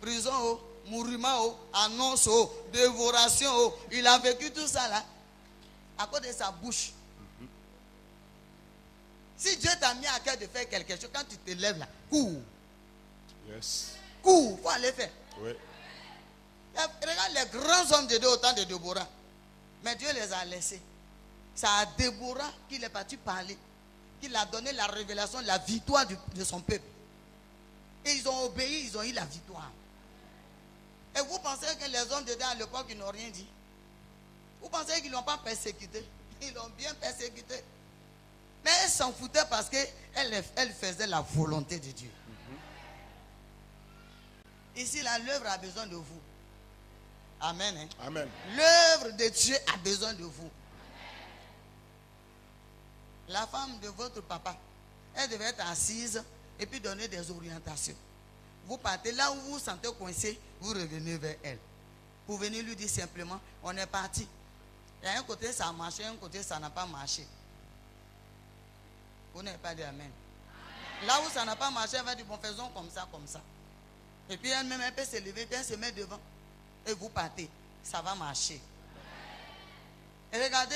Prison, mouriment, annonce, dévoration. Il a vécu tout ça là à cause de sa bouche. Si Dieu t'a mis à cœur de faire quelque chose, quand tu te lèves là, cours. Yes. Cours, il faut aller faire. Oui. Regarde les grands hommes de Dieu au temps de Déborah. Mais Dieu les a laissés. C'est à Déborah qu'il est parti parler, qu'il a donné la révélation, la victoire de son peuple. Et ils ont obéi, ils ont eu la victoire. Et vous pensez que les hommes de Dieu à l'époque, ils n'ont rien dit? Vous pensez qu'ils ne l'ont pas persécuté? Ils l'ont bien persécuté. Mais elle s'en foutait parce qu'elle faisait la volonté de Dieu. Ici, l'œuvre a besoin de vous. Amen. Hein? Amen. L'œuvre de Dieu a besoin de vous. La femme de votre papa, elle devait être assise et puis donner des orientations. Vous partez là où vous vous sentez coincé, vous revenez vers elle. Pour venir lui dire simplement, on est parti. Il y a un côté ça a marché, un côté ça n'a pas marché. Vous n'avez pas dit amen. Là où ça n'a pas marché, elle va dire, bon, faisons comme ça, comme ça. Et puis elle-même, elle peut se lever, puis elle se met devant. Et vous partez. Ça va marcher. Et regardez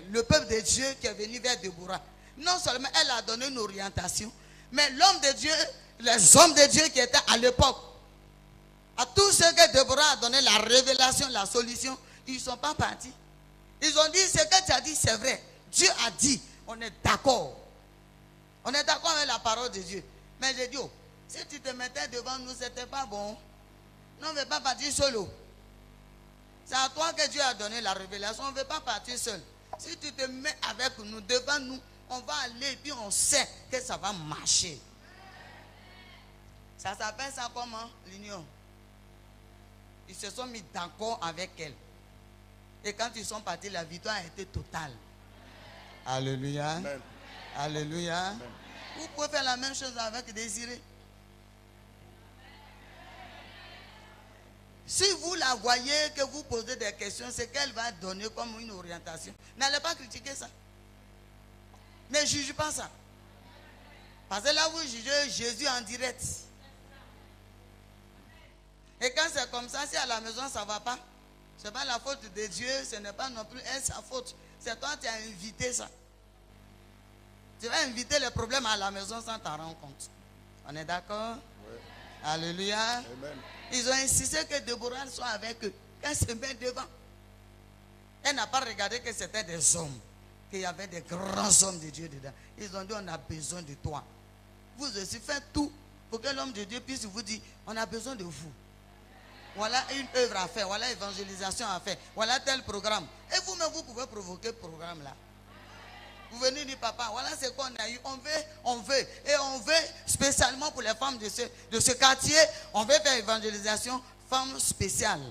le peuple de Dieu qui est venu vers Déborah. Non seulement elle a donné une orientation, mais l'homme de Dieu, les hommes de Dieu qui étaient à l'époque, à tous ceux que Déborah a donné la révélation, la solution, ils ne sont pas partis. Ils ont dit, ce que tu as dit, c'est vrai. Dieu a dit, on est d'accord. On est d'accord avec la parole de Dieu. Mais j'ai dit, oh, si tu te mettais devant nous, ce n'était pas bon. Non, on ne veut pas partir solo. C'est à toi que Dieu a donné la révélation. On ne veut pas partir seul. Si tu te mets avec nous, devant nous, on va aller et puis on sait que ça va marcher. Ça s'appelle ça comment? L'union. Ils se sont mis d'accord avec elle. Et quand ils sont partis, la victoire a été totale. Alléluia. Amen. Alléluia. Amen. Vous pouvez faire la même chose avec Désiré. Si vous la voyez, que vous posez des questions, c'est qu'elle va donner comme une orientation. N'allez pas critiquer ça. Ne juge pas ça. Parce que là, vous jugez Jésus en direct. Et quand c'est comme ça, si à la maison ça ne va pas, ce n'est pas la faute de Dieu, ce n'est pas non plus sa faute. C'est toi qui as invité ça. Tu vas inviter les problèmes à la maison sans t'en rendre compte. On est d'accord? Ouais. Alléluia. Amen. Ils ont insisté que Déborah soit avec eux. Elle se met devant. Elle n'a pas regardé que c'était des hommes. Qu'il y avait des grands hommes de Dieu dedans. Ils ont dit, on a besoin de toi. Vous aussi faites tout pour que l'homme de Dieu puisse vous dire, on a besoin de vous. Voilà une œuvre à faire, voilà évangélisation à faire, voilà tel programme. Et vous-même, vous pouvez provoquer ce programme-là. Vous venez dire, papa, voilà ce qu'on a eu, on veut. Et on veut spécialement pour les femmes de ce quartier, on veut faire évangélisation, femmes spéciales.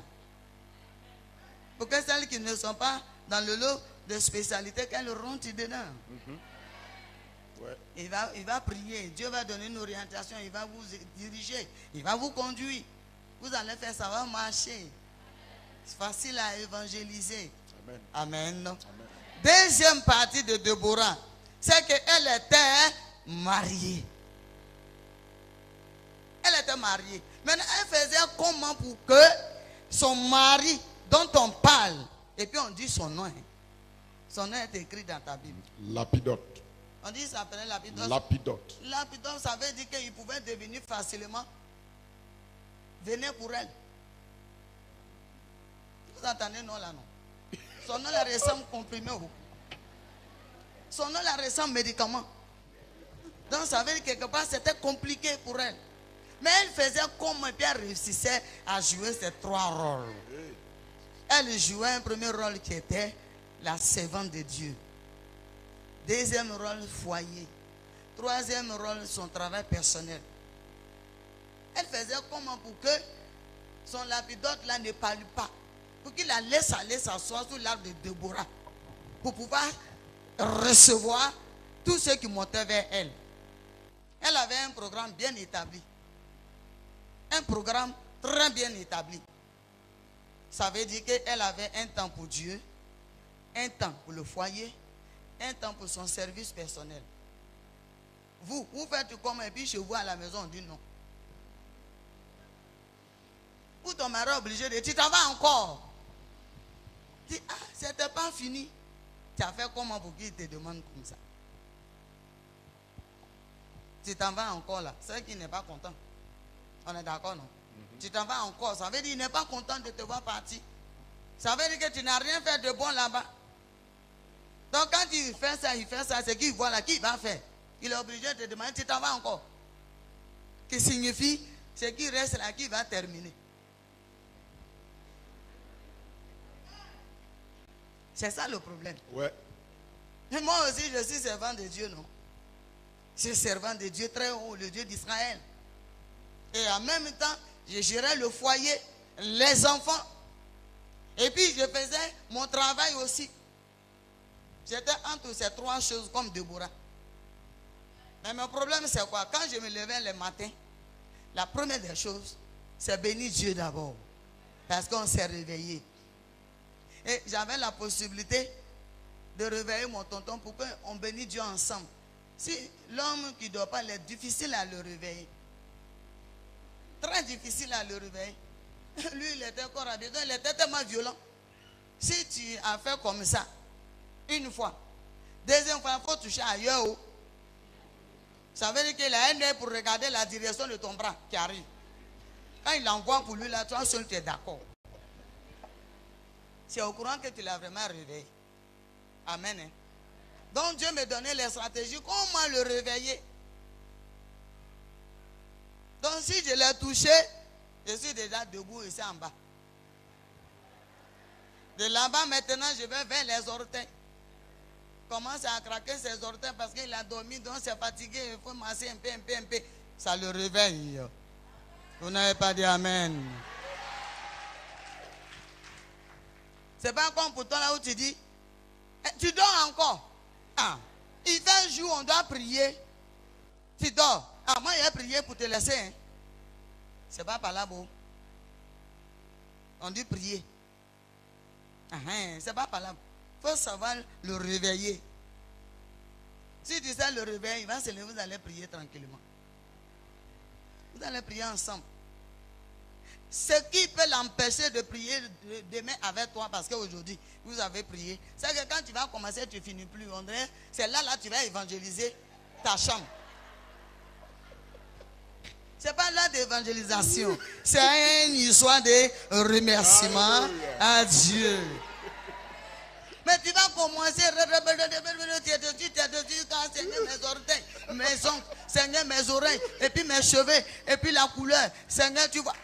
Pour que celles qui ne sont pas dans le lot de spécialité, qu'elles rentrent dedans. Ouais. Il va prier, Dieu va donner une orientation, il va vous diriger, il va vous conduire. Vous allez faire, ça va marcher. C'est facile à évangéliser. Amen. Amen. Amen. Deuxième partie de Déborah, c'est qu'elle était mariée. Elle était mariée. Maintenant, elle faisait comment pour que son mari, dont on parle, et puis on dit son nom. Son nom est écrit dans ta Bible. Lapidote. On dit ça s'appelait Lapidote. Lapidote. Lapidote, ça veut dire qu'il pouvait devenir facilement. Venez pour elle. Vous entendez non là, non? Son nom la ressemble comprimé. Son nom la ressemble médicament. Donc ça veut dire que quelque part c'était compliqué pour elle. Mais elle faisait comme et puis elle réussissait à jouer ces trois rôles. Elle jouait un premier rôle qui était la servante de Dieu. Deuxième rôle, foyer. Troisième rôle, son travail personnel. Elle faisait comment pour que son lapidote là ne parle pas. Pour qu'il la laisse aller s'asseoir sous l'arbre de Déborah. Pour pouvoir recevoir tout ce qui montait vers elle. Elle avait un programme bien établi. Un programme très bien établi. Ça veut dire qu'elle avait un temps pour Dieu, un temps pour le foyer, un temps pour son service personnel. Vous faites comme et puis chez vous à la maison on dit non. Ou ton mari est obligé de dire, tu t'en vas encore. Tu dis, ah, c'était pas fini. Tu as fait comment pour qu'il te demande comme ça? Tu t'en vas encore là. C'est qu'il n'est pas content. On est d'accord, non? Tu t'en vas encore. Ça veut dire qu'il n'est pas content de te voir partir. Ça veut dire que tu n'as rien fait de bon là-bas. Donc quand il fait ça, c'est qu'il voit là, qui va faire? Il est obligé de te demander, tu t'en vas encore. Ce qui signifie, c'est qu'il reste là, qui va terminer. C'est ça le problème. Ouais. Et moi aussi, je suis servant de Dieu, non? Je suis servant de Dieu très haut, le Dieu d'Israël. Et en même temps, je gérais le foyer, les enfants. Et puis, je faisais mon travail aussi. J'étais entre ces trois choses comme Déborah. Mais mon problème, c'est quoi? Quand je me levais le matin, la première des choses, c'est bénir Dieu d'abord. Parce qu'on s'est réveillé. Et j'avais la possibilité de réveiller mon tonton pour qu'on bénisse Dieu ensemble. Si l'homme qui ne dort pas, il est difficile à le réveiller. Très difficile à le réveiller. Lui, il était encore habillé. Il était tellement violent. Si tu as fait comme ça, une fois, deuxième fois, il faut toucher ailleurs. Ça veut dire qu'il a un œil pour regarder la direction de ton bras qui arrive. Quand il envoie pour lui, là, toi seul, tu es d'accord. C'est au courant que tu l'as vraiment réveillé. Amen. Hein? Donc Dieu me donnait les stratégies. Comment le réveiller? Donc si je l'ai touché, je suis déjà debout ici en bas. De là-bas maintenant, je vais vers les orteils. Commence à craquer ses orteils parce qu'il a dormi, donc c'est fatigué. Il faut masser un peu. Ça le réveille. Vous n'avez pas dit amen. C'est pas comme pour toi là où tu dis, tu dors encore. Ah, il fait un jour, on doit prier. Tu dors. Ah, moi j'ai prié pour te laisser. Hein. C'est pas par là, beau. On dit prier. Ah, hein, c'est pas par là. Il faut savoir le réveiller. Si tu sais le réveiller, il va se lever, vous allez prier tranquillement. Vous allez prier ensemble. Ce qui peut l'empêcher de prier demain avec toi, parce qu'aujourd'hui, vous avez prié, c'est que quand tu vas commencer, tu ne finis plus. On dirait, c'est là, tu vas évangéliser ta chambre. Ce n'est pas là d'évangélisation. C'est une histoire de remerciement à Dieu. Mais tu vas commencer, tu es dessus, quand Seigneur mes orteils, mes ongles, Seigneur mes oreilles, et puis mes cheveux, et puis la couleur. Seigneur, tu vois.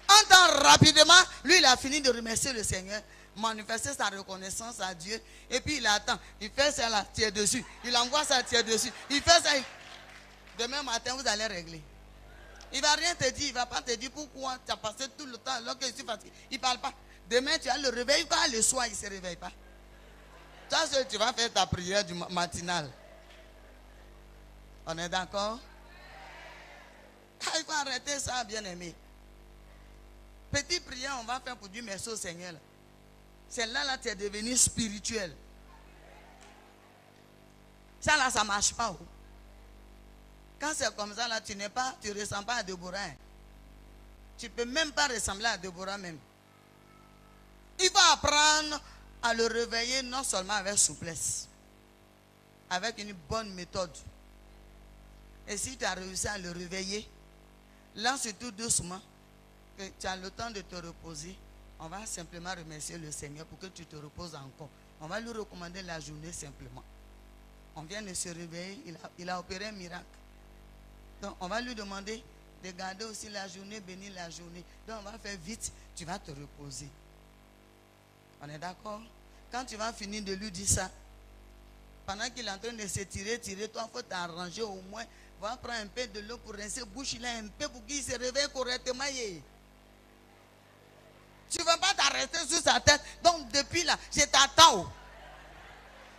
En temps rapidement, lui il a fini de remercier le Seigneur, manifester sa reconnaissance à Dieu, et puis il attend, il fait ça là, tire dessus, il envoie ça, tire dessus, il fait ça. Demain matin, vous allez régler. Il ne va rien te dire, il ne va pas te dire pourquoi tu as passé tout le temps alors que je suis fatigué. Il ne parle pas. Demain, tu as le réveil, quand le soir, il ne se réveille pas. Toi seul, tu vas faire ta prière du matinal. On est d'accord? Il faut arrêter ça, bien-aimé. Petite prière, on va faire pour Dieu, merci au Seigneur. C'est là, tu es devenu spirituel. Ça, là, ça ne marche pas. Quand c'est comme ça, là, tu ne ressembles pas à Déborah. Tu ne peux même pas ressembler à Déborah même. Il faut apprendre à le réveiller non seulement avec souplesse, avec une bonne méthode. Et si tu as réussi à le réveiller, là, surtout doucement, que tu as le temps de te reposer, on va simplement remercier le Seigneur pour que tu te reposes encore. On va lui recommander la journée simplement. On vient de se réveiller, il a opéré un miracle. Donc, on va lui demander de garder aussi la journée, bénir la journée. Donc, on va faire vite, tu vas te reposer. On est d'accord? Quand tu vas finir de lui dire ça, pendant qu'il est en train de se tirer, toi, il faut t'arranger au moins. Va prendre un peu de l'eau pour rincer bouche, il a un peu pour qu'il se réveille correctement. Tu ne vas pas t'arrêter sur sa tête. Donc, depuis là, je t'attends.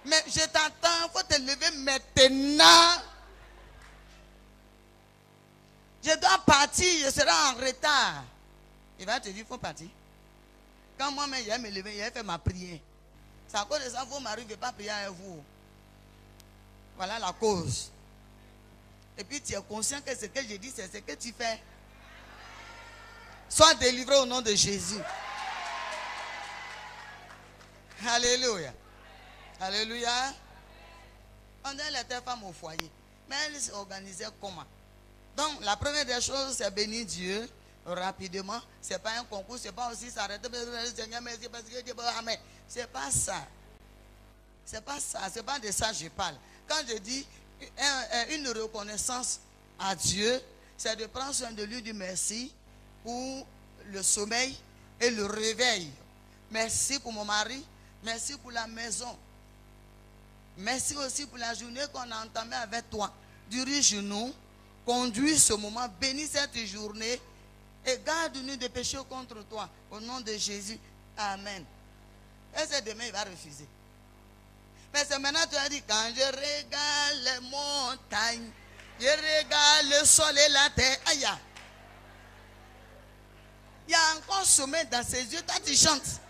Mais je t'attends, il faut te lever maintenant. Je dois partir, je serai en retard. Il va te dire, il faut partir. Quand moi-même, je vais me lever, je vais faire ma prière. C'est à cause de ça, vos maris ne veulent pas prier avec vous. Voilà la cause. Et puis tu es conscient que ce que je dis, c'est ce que tu fais. Sois délivré au nom de Jésus. Alléluia. Alléluia. On elle était femme au foyer. Mais elle s'organisait comment? Donc, la première des choses, c'est bénir Dieu rapidement. Ce n'est pas un concours, ce n'est pas aussi s'arrêter. Seigneur, merci parce que Dieu, amen. Ce n'est pas ça. Ce n'est pas ça. Ce n'est pas de ça que je parle. Quand je dis une reconnaissance à Dieu, c'est de prendre soin de lui, du merci pour le sommeil et le réveil. Merci pour mon mari. Merci pour la maison. Merci aussi pour la journée qu'on a entamée avec toi. Dirige-nous. Conduis ce moment, bénis cette journée et garde-nous de péchés contre toi. Au nom de Jésus, amen. Et c'est demain, il va refuser. Mais c'est maintenant tu as dit, quand je regarde les montagnes, je regarde le sol et la terre, aïe. Il y a encore sommeil dans ses yeux, toi tu chantes.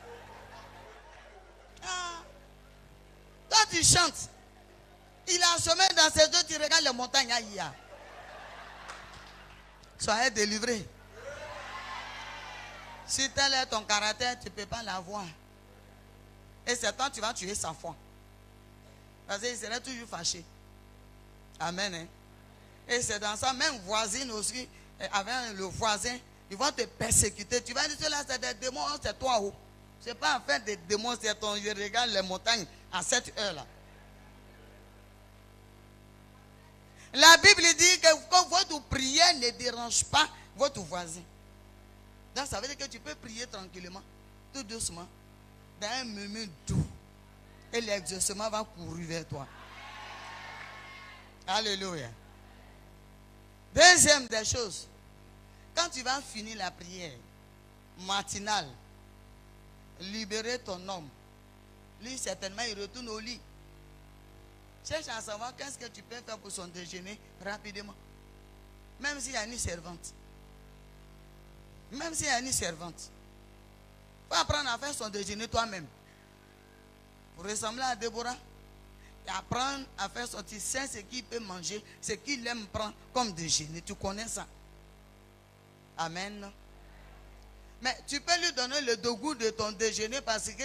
Ah. Toi tu chantes. Il a sommeil dans ses yeux, tu regardes les montagnes, aïe. Soyez délivrés. Si tel est ton caractère, tu ne peux pas l'avoir. Et c'est toi, tu vas tuer sa foi. Parce qu'il serait toujours fâché. Amen. Hein? Et c'est dans ça, même voisine aussi, avec le voisin, ils vont te persécuter. Tu vas dire, cela c'est des démons, c'est toi. Ce n'est pas en fait des démons, c'est ton, je regarde les montagnes à cette heure-là. La Bible dit que votre prière ne dérange pas votre voisin. Donc ça veut dire que tu peux prier tranquillement, tout doucement, dans un murmure doux. Et l'exaucement va courir vers toi. Alléluia. Deuxième des choses, quand tu vas finir la prière matinale, libérer ton homme. Lui, certainement, il retourne au lit. Cherche à savoir qu'est-ce que tu peux faire pour son déjeuner rapidement. Même s'il y a une servante. Même s'il y a une servante. Il faut apprendre à faire son déjeuner toi-même. Pour ressembler à Déborah. apprendre à faire sortir ce qu'il peut manger, ce qu'il aime prendre comme déjeuner. Tu connais ça? Amen. Mais tu peux lui donner le dégoût de ton déjeuner parce que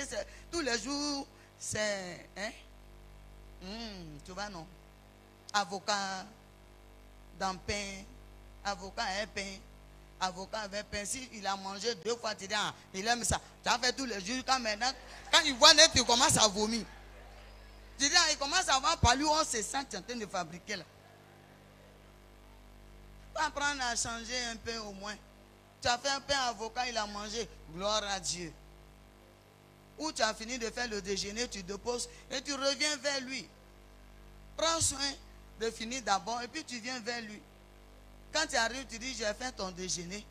tous les jours, c'est... Hein? Tu vois, non? Avocat dans pain, avocat et pain, avocat avec pain. Si il a mangé 2 fois, tu dis, ah, il aime ça. Tu as fait tous les jours. Quand maintenant, quand il voit net, tu commences à vomir. Tu dis, ah, il commence à avoir par lui, on se sent en train de fabriquer là. Tu vas apprendre à changer un peu au moins. Tu as fait un pain avocat, il a mangé. Gloire à Dieu. Ou tu as fini de faire le déjeuner, tu déposes et tu reviens vers lui. Prends soin de finir d'abord et puis tu viens vers lui. Quand tu arrives, tu dis, j'ai fait ton déjeuner.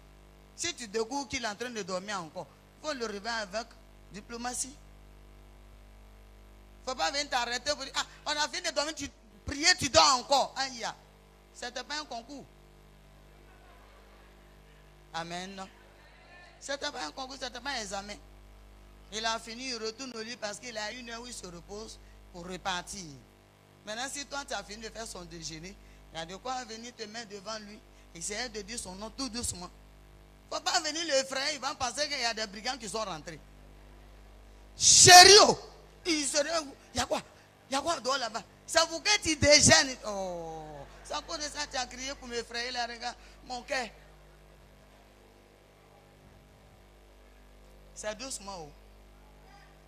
Si tu découvres qu'il est en train de dormir encore, il faut le réveiller avec diplomatie. Il ne faut pas venir t'arrêter pour dire, ah, on a fini de dormir, tu prier, tu dors encore. Aïe, ce n'était pas un concours. Amen. Ce n'était pas un concours, ce n'était pas un examen. Il a fini, il retourne au lit parce qu'il a 1 heure où il se repose pour repartir. Maintenant, si toi tu as fini de faire son déjeuner, il y a de quoi venir te mettre devant lui, essayer de dire son nom tout doucement. Il ne faut pas venir le effrayer, il va penser qu'il y a des brigands qui sont rentrés. Chérie, il serait où? Il y a quoi? Il y a quoi dehors là-bas? Ça vous que tu déjeunes. Oh, c'est à cause de ça que tu as crié pour m'effrayer là, regarde, mon cœur. C'est doucement.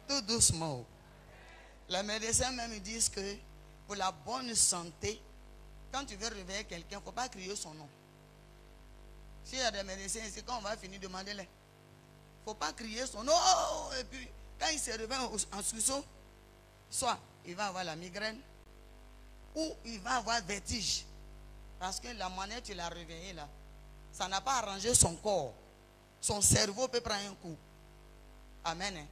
Tout doucement. Les médecins même disent que pour la bonne santé, quand tu veux réveiller quelqu'un, il ne faut pas crier son nom. S'il y a des médecins ici, quand on va finir, demandez-les. Il ne faut pas crier son nom. Et puis, quand il se réveille en sursaut, soit il va avoir la migraine, ou il va avoir vertige. Parce que la manière tu l'as réveillé là, ça n'a pas arrangé son corps. Son cerveau peut prendre un coup. Amen. Hein?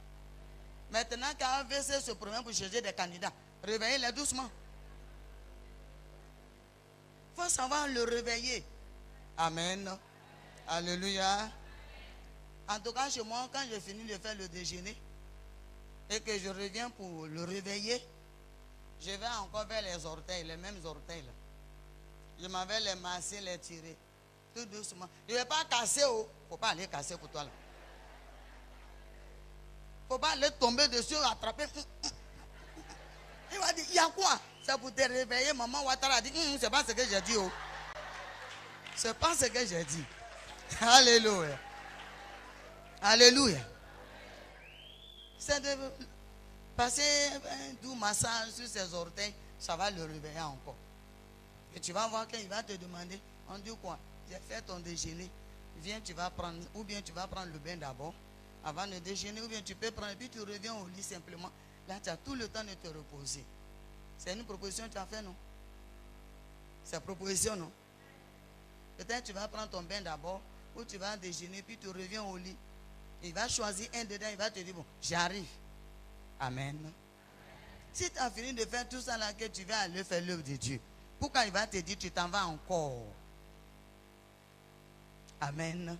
Maintenant qu'AVC se promène pour chercher des candidats, réveillez-les doucement. Il faut savoir le réveiller. Amen. Alléluia. En tout cas, chez moi, quand j'ai fini de faire le déjeuner et que je reviens pour le réveiller, je vais encore vers les orteils, les mêmes orteils là. Je m'en vais les masser, les tirer. Tout doucement. Je ne vais pas casser. Il ne faut pas aller casser pour toi là. Il ne faut pas aller tomber dessus, attraper. Il va dire, il y a quoi? C'est pour te réveiller. Maman Ouattara a dit, c'est pas ce que j'ai dit. Oh. C'est pas ce que j'ai dit. Alléluia. Alléluia. C'est de passer un doux massage sur ses orteils, ça va le réveiller encore. Et tu vas voir qu'il va te demander, on dit quoi? J'ai fait ton déjeuner. Viens, tu vas prendre, ou bien tu vas prendre le bain d'abord, avant le déjeuner, ou bien tu peux prendre, et puis tu reviens au lit simplement. Là, tu as tout le temps de te reposer. C'est une proposition que tu as fait, non? C'est une proposition, non? Peut-être tu vas prendre ton bain d'abord, ou tu vas déjeuner, puis tu reviens au lit. Il va choisir un dedans, il va te dire, bon, j'arrive. Amen. Si tu as fini de faire tout ça là, que tu vas aller faire l'œuvre de Dieu, pourquoi il va te dire, tu t'en vas encore? Amen.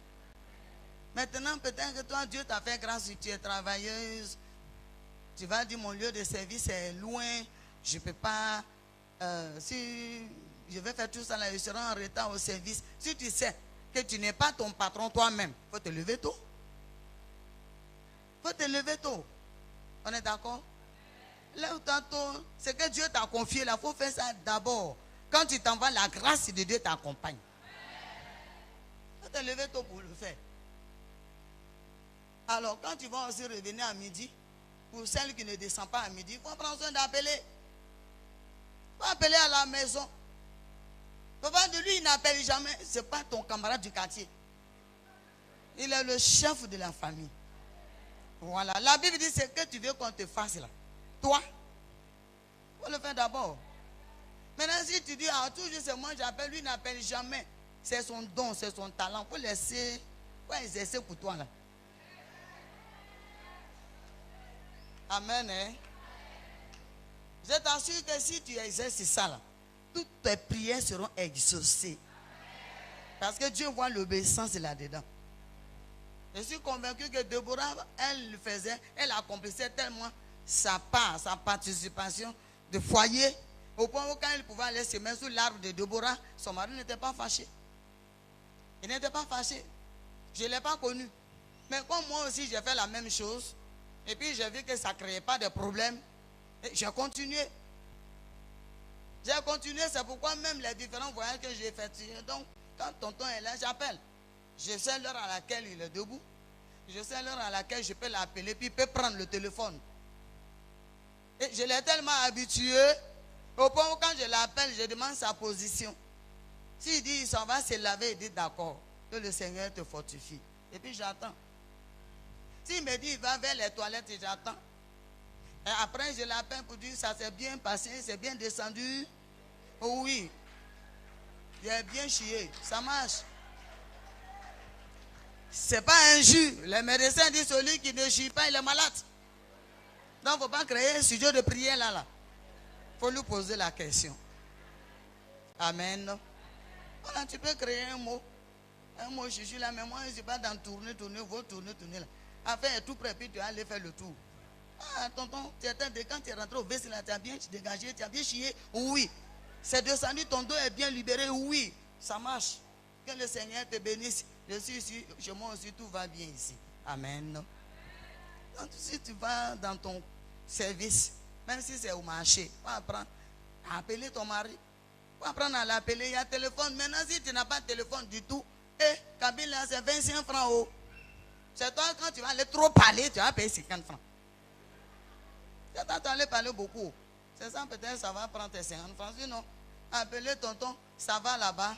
Maintenant, peut-être que toi, Dieu t'a fait grâce, si tu es travailleuse. Tu vas dire, mon lieu de service est loin, je ne peux pas, si je vais faire tout ça là, je serai en retard au service. Si tu sais que tu n'es pas ton patron toi-même, il faut te lever tôt. Il faut te lever tôt. On est d'accord? Lève-toi tôt. Ce que Dieu t'a confié là, il faut faire ça d'abord. Quand tu t'en vas, la grâce de Dieu t'accompagne. Il faut te lever tôt pour le faire. Alors, quand tu vas aussi revenir à midi, pour celles qui ne descendent pas à midi, il faut prendre soin d'appeler. Il faut appeler à la maison. Papa de lui, il n'appelle jamais. Ce n'est pas ton camarade du quartier. Il est le chef de la famille. Voilà. La Bible dit, c'est que tu veux qu'on te fasse là. Toi, il faut le faire d'abord. Maintenant, si tu dis, ah, toujours c'est moi, j'appelle, lui, il n'appelle jamais. C'est son don, c'est son talent. Il faut laisser, il faut exercer pour toi là. Amen. Hein? Je t'assure que si tu exerces ça là, toutes tes prières seront exaucées. Parce que Dieu voit l'obéissance là-dedans. Je suis convaincu que Déborah, elle le faisait, elle accomplissait tellement sa part, sa participation de foyer, au point où quand il pouvait aller se mettre sous l'arbre de Déborah, son mari n'était pas fâché. Il n'était pas fâché. Je ne l'ai pas connu. Mais comme moi aussi j'ai fait la même chose, et puis j'ai vu que ça ne créait pas de problème, j'ai continué. J'ai continué, c'est pourquoi même les différents voyages que j'ai effectués. Donc, quand tonton est là, j'appelle. Je sais l'heure à laquelle il est debout. Je sais l'heure à laquelle je peux l'appeler, puis il peut prendre le téléphone. Et je l'ai tellement habitué, au point où quand je l'appelle, je demande sa position. S'il dit il s'en va se laver, il dit d'accord, que le Seigneur te fortifie. Et puis j'attends. S'il me dit il va vers les toilettes, j'attends. Et après, je l'appelle pour dire ça s'est bien passé, c'est bien descendu. Oh oui, j'ai bien chié, ça marche. C'est pas un jus. Les médecins disent celui qui ne chie pas, il est malade. Donc, il ne faut pas créer un studio de prière là. Il faut lui poser la question. Amen. Voilà, tu peux créer un mot chuchu là, mais moi, je ne suis pas dans tourner, là. Afin est tout prêt, puis tu vas aller faire le tour. Ah, tonton, quand tu es rentré au WC là, tu as bien dégagé, tu as bien chié. Oui. C'est descendu, ton dos est bien libéré. Oui. Ça marche. Que le Seigneur te bénisse. Je suis ici, chez moi aussi, tout va bien ici. Amen. Donc, si tu vas dans ton service, même si c'est au marché, va apprendre à appeler ton mari. Va apprendre à l'appeler. Il y a téléphone. Maintenant, si tu n'as pas de téléphone du tout, Kabila, c'est 25 francs. Oh. C'est toi, quand tu vas aller trop parler, tu vas payer 50 francs. Tu vas aller parler beaucoup. C'est ça, peut-être, ça va prendre tes 50 francs. Sinon, appeler tonton, ça va là-bas.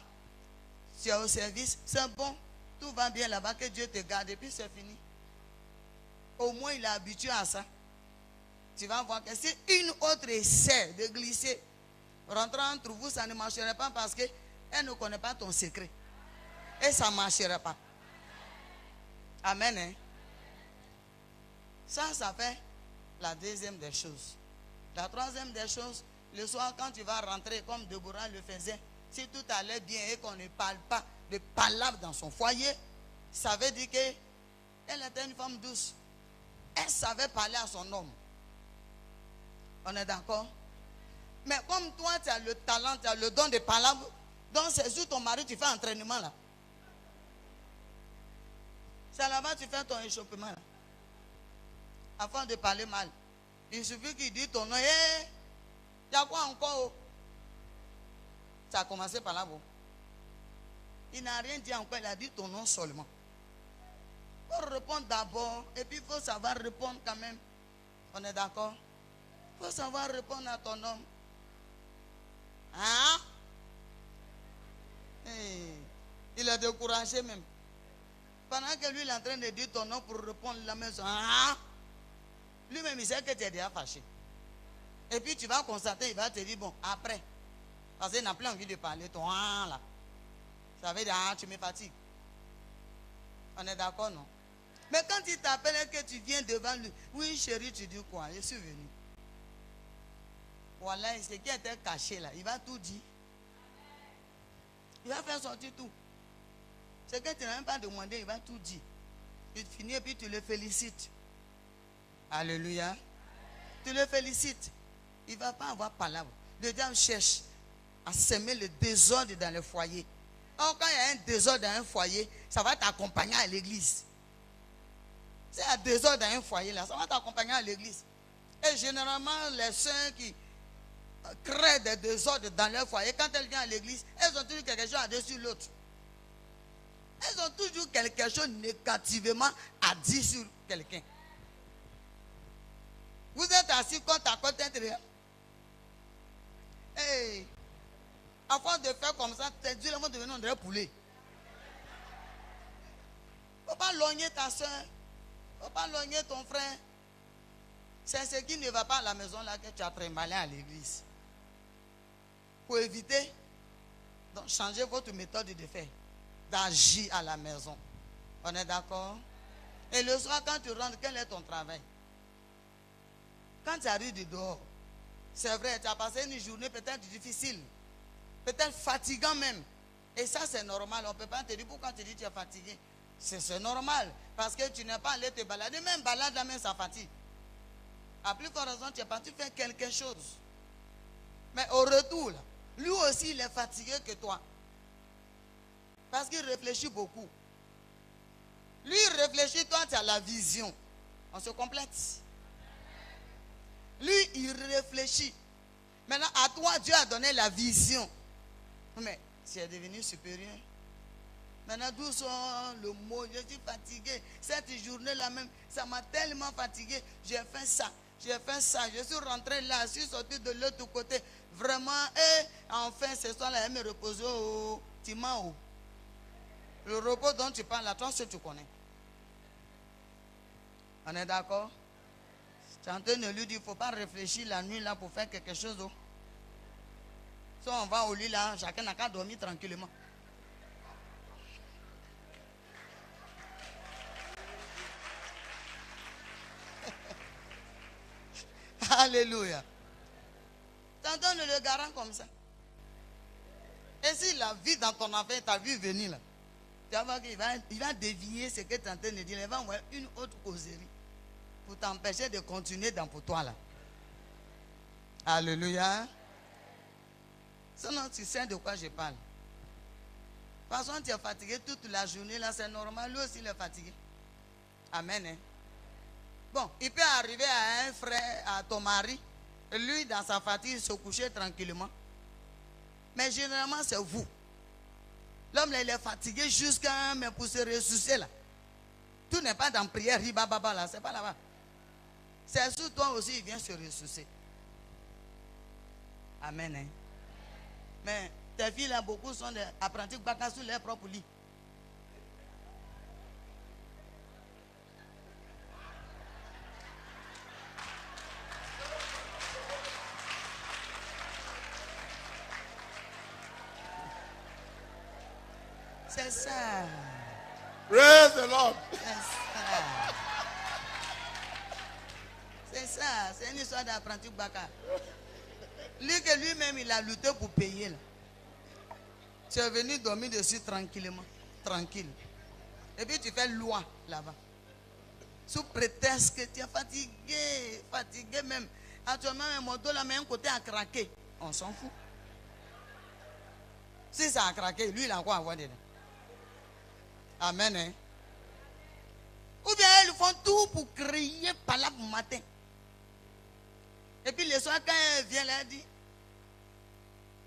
Tu es au service, c'est bon. Tout va bien là-bas, que Dieu te garde. Et puis, c'est fini. Au moins, il est habitué à ça. Tu vas voir que si une autre essaie de glisser, rentrer entre vous, ça ne marcherait pas parce qu'elle ne connaît pas ton secret. Et ça ne marcherait pas. Amen. Hein? Ça fait la deuxième des choses. La troisième des choses, le soir, quand tu vas rentrer, comme Déborah le faisait, si tout allait bien et qu'on ne parle pas de palabres dans son foyer, ça veut dire qu'elle était une femme douce. Elle savait parler à son homme. On est d'accord? Mais comme toi, tu as le talent, tu as le don de palabres, donc c'est sur ton mari, tu fais entraînement là. C'est là-bas tu fais ton échauffement là. Avant de parler mal. Il suffit qu'il dise ton nom. Il y a quoi encore? Ça a commencé par là. Bon. Il n'a rien dit encore, il a dit ton nom seulement. Il faut répondre d'abord, et puis il faut savoir répondre quand même. On est d'accord? Il faut savoir répondre à ton homme. Hein? Il est découragé même. Pendant que lui il est en train de dire ton nom pour répondre la maison. Hein? Lui-même il sait que tu es déjà fâché. Et puis tu vas constater, il va te dire bon, après. Parce qu'il n'a plus envie de parler. Ton ah là. Ça veut dire ah, tu me fatigues. On est d'accord, non? Mais quand il t'appelle et que tu viens devant lui, oui chérie, tu dis quoi? Je suis venu. Voilà, ce qui était caché là, il va tout dire. Il va faire sortir tout. Ce que tu n'as même pas demandé, il va tout dire. Tu finis et puis tu le félicites. Alléluia. Tu le félicites. Il ne va pas avoir palabre. Le diable cherche à semer le désordre dans le foyer. Or, quand il y a un désordre dans un foyer, ça va t'accompagner à l'église. C'est un désordre dans un foyer là, ça va t'accompagner à l'église. Et généralement, les sœurs qui créent des désordres dans leur foyer, quand elles viennent à l'église, elles ont toujours quelque chose à dire sur l'autre. Elles ont toujours quelque chose négativement à dire sur quelqu'un. Vous êtes assis côte à côte, hey, à force de faire comme ça, tes yeux vont devenir un poulet. Il ne faut pas logner ta soeur. Il ne faut pas logner ton frère. C'est ce qui ne va pas à la maison là que tu as trimbalé à l'église. Pour éviter, donc changez votre méthode de faire, d'agir à la maison. On est d'accord? Et le soir, quand tu rentres, quel est ton travail? Quand tu arrives du dehors, c'est vrai, tu as passé une journée peut-être difficile, peut-être fatigant même. Et ça, c'est normal. On ne peut pas te dire pourquoi tu dis que tu es fatigué. C'est normal. Parce que tu n'es pas allé te balader. Même balade, là même, ça fatigue. À plus forte raison, tu es parti faire quelque chose. Mais au retour, là, lui aussi, il est fatigué que toi. Parce qu'il réfléchit beaucoup. Lui, il réfléchit, toi, tu as la vision. On se complète. Lui, il réfléchit. Maintenant, à toi, Dieu a donné la vision. Mais tu es devenu supérieur. Maintenant, d'où sont le mot? Je suis fatigué. Cette journée-là même, ça m'a tellement fatigué. J'ai fait ça. J'ai fait ça. Je suis rentré là. Je suis sorti de l'autre côté. Vraiment. Et enfin, ce soir-là, elle me repose au Timao. Le repos dont tu parles là, toi, ce que tu connais. On est d'accord? Tu es en train de lui dire, il ne faut pas réfléchir la nuit là pour faire quelque chose. Oh. Si on va au lit là, chacun n'a qu'à dormir tranquillement. Alléluia. T'en donnes le garant comme ça. Et si la vie dans ton affaire, t'as vu venir là, tu vas voir qu'il va dévier ce que tu es en train de dire. Il va envoyer une autre causerie pour t'empêcher de continuer dans pour toi là. Alléluia. Sinon, tu sais de quoi je parle. De toute façon, tu es fatigué toute la journée là, c'est normal. Lui aussi, il est fatigué. Amen. Hein? Bon, il peut arriver à un frère, à ton mari, lui, dans sa fatigue, se coucher tranquillement. Mais généralement, c'est vous. L'homme, là, il est fatigué jusqu'à mais pour se ressusciter là. Tout n'est pas dans prière, ribababa là, c'est pas là-bas. C'est sur toi aussi, il vient se ressusciter. Amen. Hein? Mais tes filles là, beaucoup sont des apprentis baka sur leur propre lit. C'est ça. Praise the Lord. C'est ça. C'est une histoire d'apprenti baka. Lui que lui-même il a lutté pour payer là. Tu es venu dormir dessus tranquillement. Tranquille. Et puis tu fais loi là-bas. Sous prétexte que tu es fatigué. Fatigué même. Actuellement, mon dos là, mais un côté a craqué. On s'en fout. Si ça a craqué, lui il a quoi à voir dedans? Amen. Hein? Ou bien ils font tout pour crier par là pour matin. Et puis le soir, quand elle vient là, elle dit,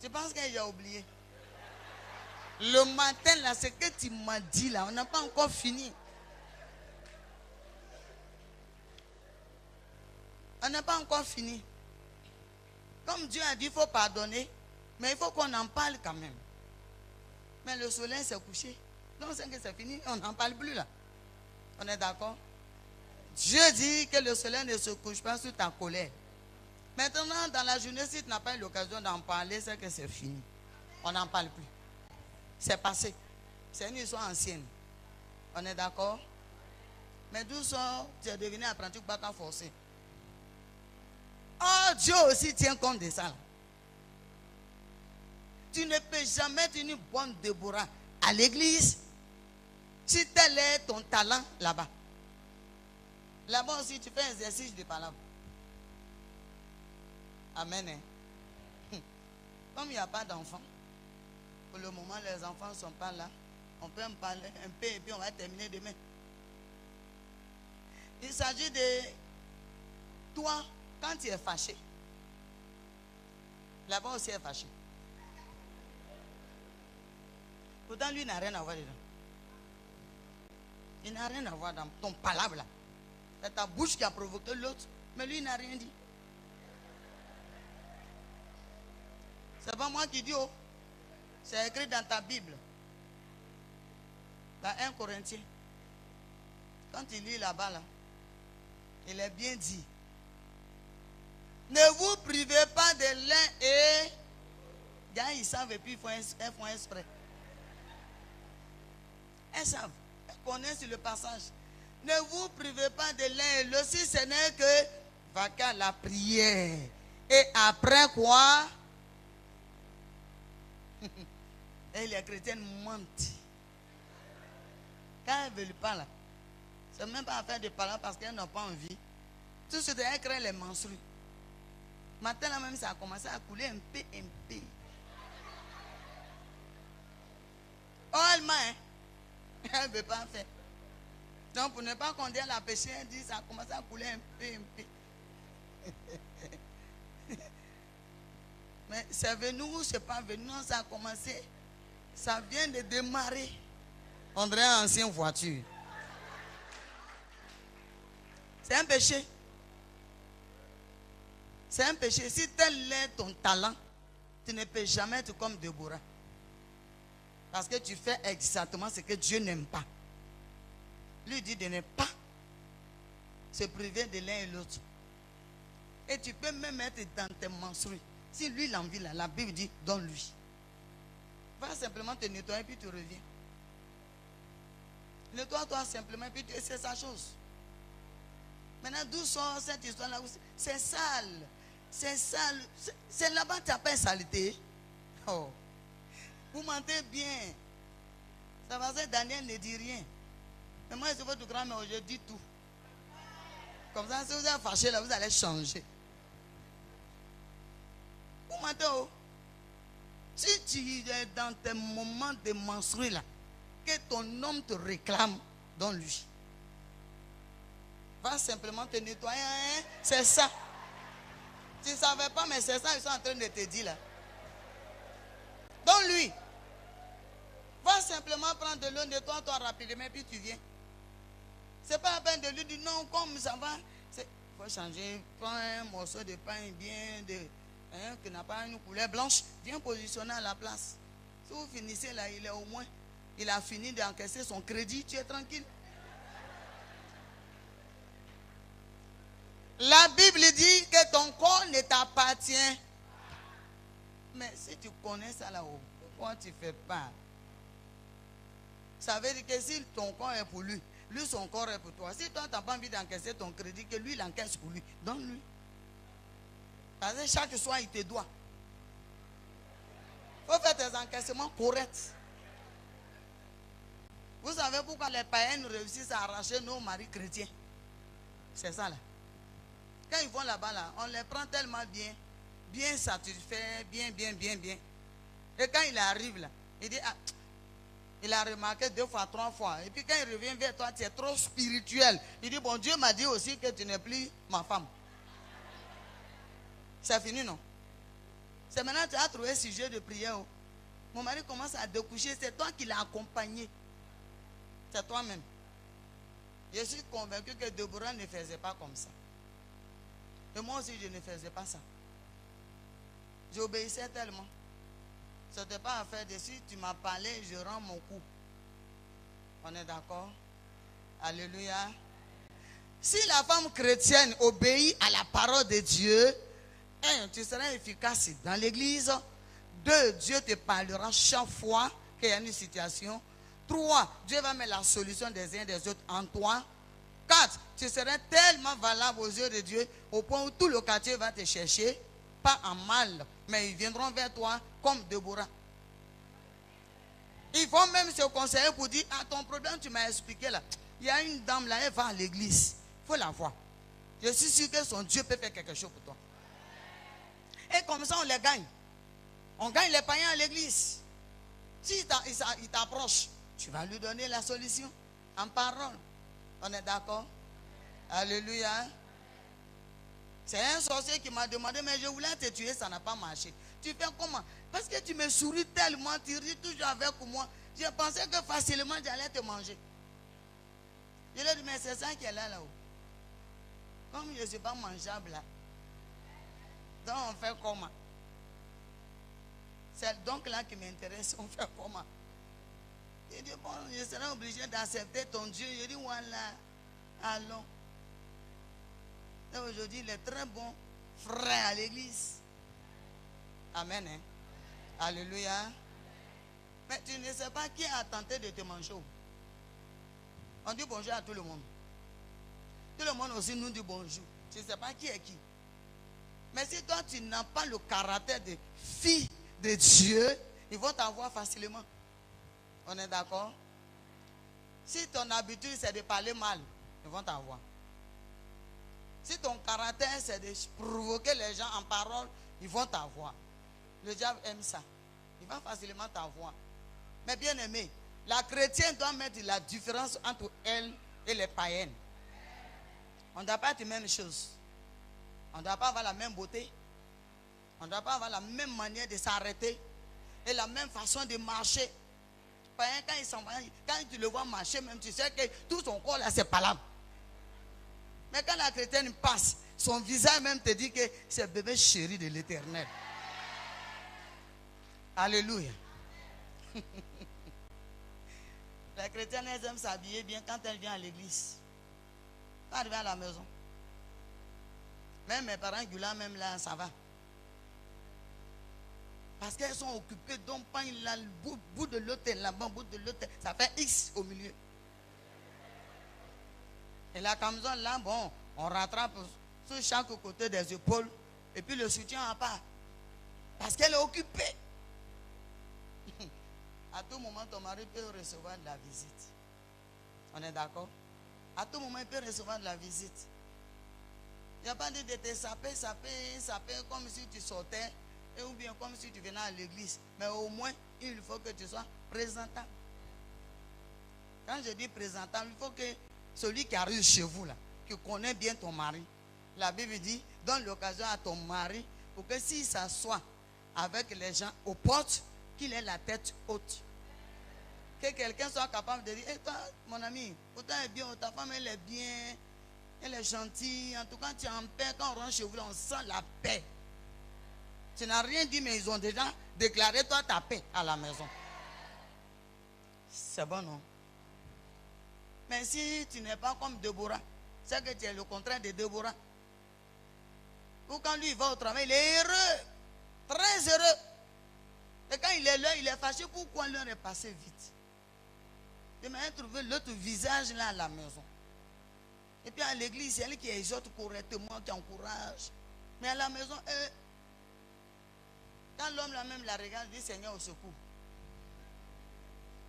tu penses qu'elle a oublié? Le matin, là, ce que tu m'as dit, là, on n'a pas encore fini. On n'a pas encore fini. Comme Dieu a dit, il faut pardonner, mais il faut qu'on en parle quand même. Mais le soleil s'est couché. Donc, c'est que c'est fini, on n'en parle plus là. On est d'accord? Dieu dit que le soleil ne se couche pas sur ta colère. Maintenant, dans la journée, si tu n'as pas eu l'occasion d'en parler, c'est que c'est fini. On n'en parle plus. C'est passé. C'est une histoire ancienne. On est d'accord? Mais d'où ça, tu es devenu apprenti baka forcé. Oh, Dieu aussi tient compte de ça. Là. Tu ne peux jamais être une bonne Déborah à l'église si tel est ton talent là-bas. Là-bas aussi, tu fais un exercice de parole. Amen. Hein? Comme il n'y a pas d'enfants, pour le moment, les enfants ne sont pas là. On peut en parler un peu et puis on va terminer demain. Il s'agit de toi, quand tu es fâché. Là-bas aussi est fâché. Pourtant, lui n'a rien à voir dedans. Il n'a rien à voir dans ton palabre là. C'est ta bouche qui a provoqué l'autre, mais lui n'a rien dit. C'est pas moi qui dis, oh. C'est écrit dans ta Bible. Dans 1 Corinthiens. Quand il lit là-bas, là, il est bien dit. Ne vous privez pas de l'un et... Gars, ils savent et puis ils font exprès. Ils savent. Ils connaissent le passage. Ne vous privez pas de l'un et l'autre. Si ce n'est que vaca la prière. Et après quoi? Et les chrétiennes mentent. Quand elles ne veulent pas là, c'est même pas affaire de parler parce qu'elles n'ont pas envie. Tout ce qu'elles créent les menstrues. Matin là même, ça a commencé à couler un peu. Oh, elle m'a, elle ne veut pas faire. Donc, pour ne pas conduire la péché, elle dit, ça a commencé à couler un peu. Mais c'est venu ou c'est pas venu, non, ça a commencé. Ça vient de démarrer. On dirait une ancienne voiture. C'est un péché. C'est un péché. Si tel est ton talent, tu ne peux jamais être comme Déborah. Parce que tu fais exactement ce que Dieu n'aime pas. Lui dit de ne pas se priver de l'un et l'autre. Et tu peux même être dans tes menstrues. Si lui l'envie là, la Bible dit donne-lui. Va simplement te nettoyer puis tu reviens. Nettoie-toi simplement puis c'est sa chose. Maintenant, d'où sort cette histoire-là? C'est sale. C'est sale. C'est là-bas que tu appelles saleté. Oh. Vous mentez bien. Ça va dire Daniel ne dit rien. Mais moi, je suis votre grand-mère, je dis tout. Comme ça, si vous êtes fâché là, vous allez changer. Vous mentez, oh. Si tu es dans tes moments de menstruer là, que ton homme te réclame, donne-lui. Va simplement te nettoyer, hein? C'est ça. Tu ne savais pas, mais c'est ça, ils sont en train de te dire là. Donne-lui. Va simplement prendre de l'eau, nettoie-toi rapidement, puis tu viens. C'est pas la peine de lui dire non, comme ça va. Il faut changer. Prends un morceau de pain bien, qui n'a pas une couleur blanche. Viens positionner à la place. Si vous finissez là, il est au moins. Il a fini d'encaisser son crédit, tu es tranquille. La Bible dit que ton corps ne t'appartient. Mais si tu connais ça là-haut, pourquoi tu ne fais pas? Ça veut dire que si ton corps est pour lui, lui son corps est pour toi. Si toi tu n'as pas envie d'encaisser ton crédit, que lui il encaisse pour lui, donne-lui. Parce que chaque soir il te doit. Il faut faire tes encaissements corrects. Vous savez pourquoi les païens réussissent à arracher nos maris chrétiens? C'est ça là. Quand ils vont là-bas, là, on les prend tellement bien satisfaits, bien. Et quand il arrive là, il dit, il a remarqué 2 fois, 3 fois. Et puis quand il revient vers toi, tu es trop spirituel. Il dit, bon, Dieu m'a dit aussi que tu n'es plus ma femme. C'est fini, non? C'est maintenant que tu as trouvé un sujet de prière. Mon mari commence à découcher, c'est toi qui l'as accompagné. C'est toi-même. Je suis convaincu que Déborah ne faisait pas comme ça. Et moi aussi, je ne faisais pas ça. J'obéissais tellement. Ce n'était pas affaire de si tu m'as parlé, je rends mon coup. On est d'accord? Alléluia. Si la femme chrétienne obéit à la parole de Dieu, 1, tu seras efficace dans l'église. 2, Dieu te parlera chaque fois qu'il y a une situation. 3, Dieu va mettre la solution des uns des autres en toi. 4, tu seras tellement valable aux yeux de Dieu au point où tout le quartier va te chercher, pas en mal, mais ils viendront vers toi comme Déborah. Ils vont même se conseiller pour dire, ton problème tu m'as expliqué là. Il y a une dame là, elle va à l'église. Il faut la voir. Je suis sûr que son Dieu peut faire quelque chose pour toi. Et comme ça on les gagne. On gagne les païens à l'église. Si il t'approche, tu vas lui donner la solution en parole. On est d'accord? Alléluia. C'est un sorcier qui m'a demandé, mais je voulais te tuer, ça n'a pas marché. Tu fais comment? Parce que tu me souris tellement, tu ris toujours avec moi. Je pensais que facilement j'allais te manger. Je lui ai dit, mais c'est ça qui est là-haut. Comme je ne suis pas mangeable là. Donc on fait comment? C'est donc là qui m'intéresse, on fait comment? Il dit, bon, je serai obligé d'accepter ton Dieu. Je dis, voilà, allons. Et aujourd'hui, il est très bon frère à l'église. Amen. Hein? Alléluia. Mais tu ne sais pas qui a tenté de te manger. On dit bonjour à tout le monde. Tout le monde aussi nous dit bonjour. Tu ne sais pas qui est qui. Mais si toi, tu n'as pas le caractère de fille de Dieu, ils vont t'avoir facilement. On est d'accord? Si ton habitude c'est de parler mal, ils vont t'avoir. Si ton caractère, c'est de provoquer les gens en parole, ils vont t'avoir. Le diable aime ça. Il va facilement t'avoir. Mais bien aimé, la chrétienne doit mettre la différence entre elle et les païennes. On ne doit pas être la même chose. On ne doit pas avoir la même beauté. On ne doit pas avoir la même manière de s'arrêter. Et la même façon de marcher. Païen, quand tu le vois marcher, même tu sais que tout son corps là, c'est palable. Mais quand la chrétienne passe, son visage même te dit que c'est le bébé chéri de l'Éternel. Alléluia. La chrétienne, elle aime s'habiller bien quand elle vient à l'église. Quand elle vient à la maison. Même mes parents Gula, même là, ça va. Parce qu'elles sont occupées d'un pain là, le bout de l'hôtel, là-bas, bout de l'hôtel. Ça fait X au milieu. Et la camisole là, bon, on rattrape sur chaque côté des épaules. Et puis le soutien à part. Parce qu'elle est occupée. À tout moment, ton mari peut recevoir de la visite. On est d'accord? À tout moment, il peut recevoir de la visite. Il n'y a pas dit de te saper comme si tu sortais, ou bien comme si tu venais à l'église. Mais au moins, il faut que tu sois présentable. Quand je dis présentable, il faut que celui qui arrive chez vous, là, qui connaît bien ton mari, la Bible dit, donne l'occasion à ton mari pour que s'il s'assoit avec les gens aux portes, qu'il ait la tête haute. Que quelqu'un soit capable de dire, hey, toi, mon ami, pourtant elle est bien, ta femme elle est bien, elle est gentille, en tout cas tu es en paix. Quand on rentre chez vous, on sent la paix. Tu n'as rien dit, mais ils ont déjà déclaré toi ta paix à la maison. C'est bon, non? Mais si tu n'es pas comme Déborah, c'est que tu es le contraire de Déborah. Ou quand lui il va au travail, il est heureux, très heureux. Et quand il est là, il est fâché. Pourquoi l'heure est passée vite? Il m'a trouvé l'autre visage là à la maison. Et puis à l'église, c'est elle qui exhorte correctement, qui encourage. Mais à la maison, quand l'homme là même la regarde, il dit Seigneur au secours.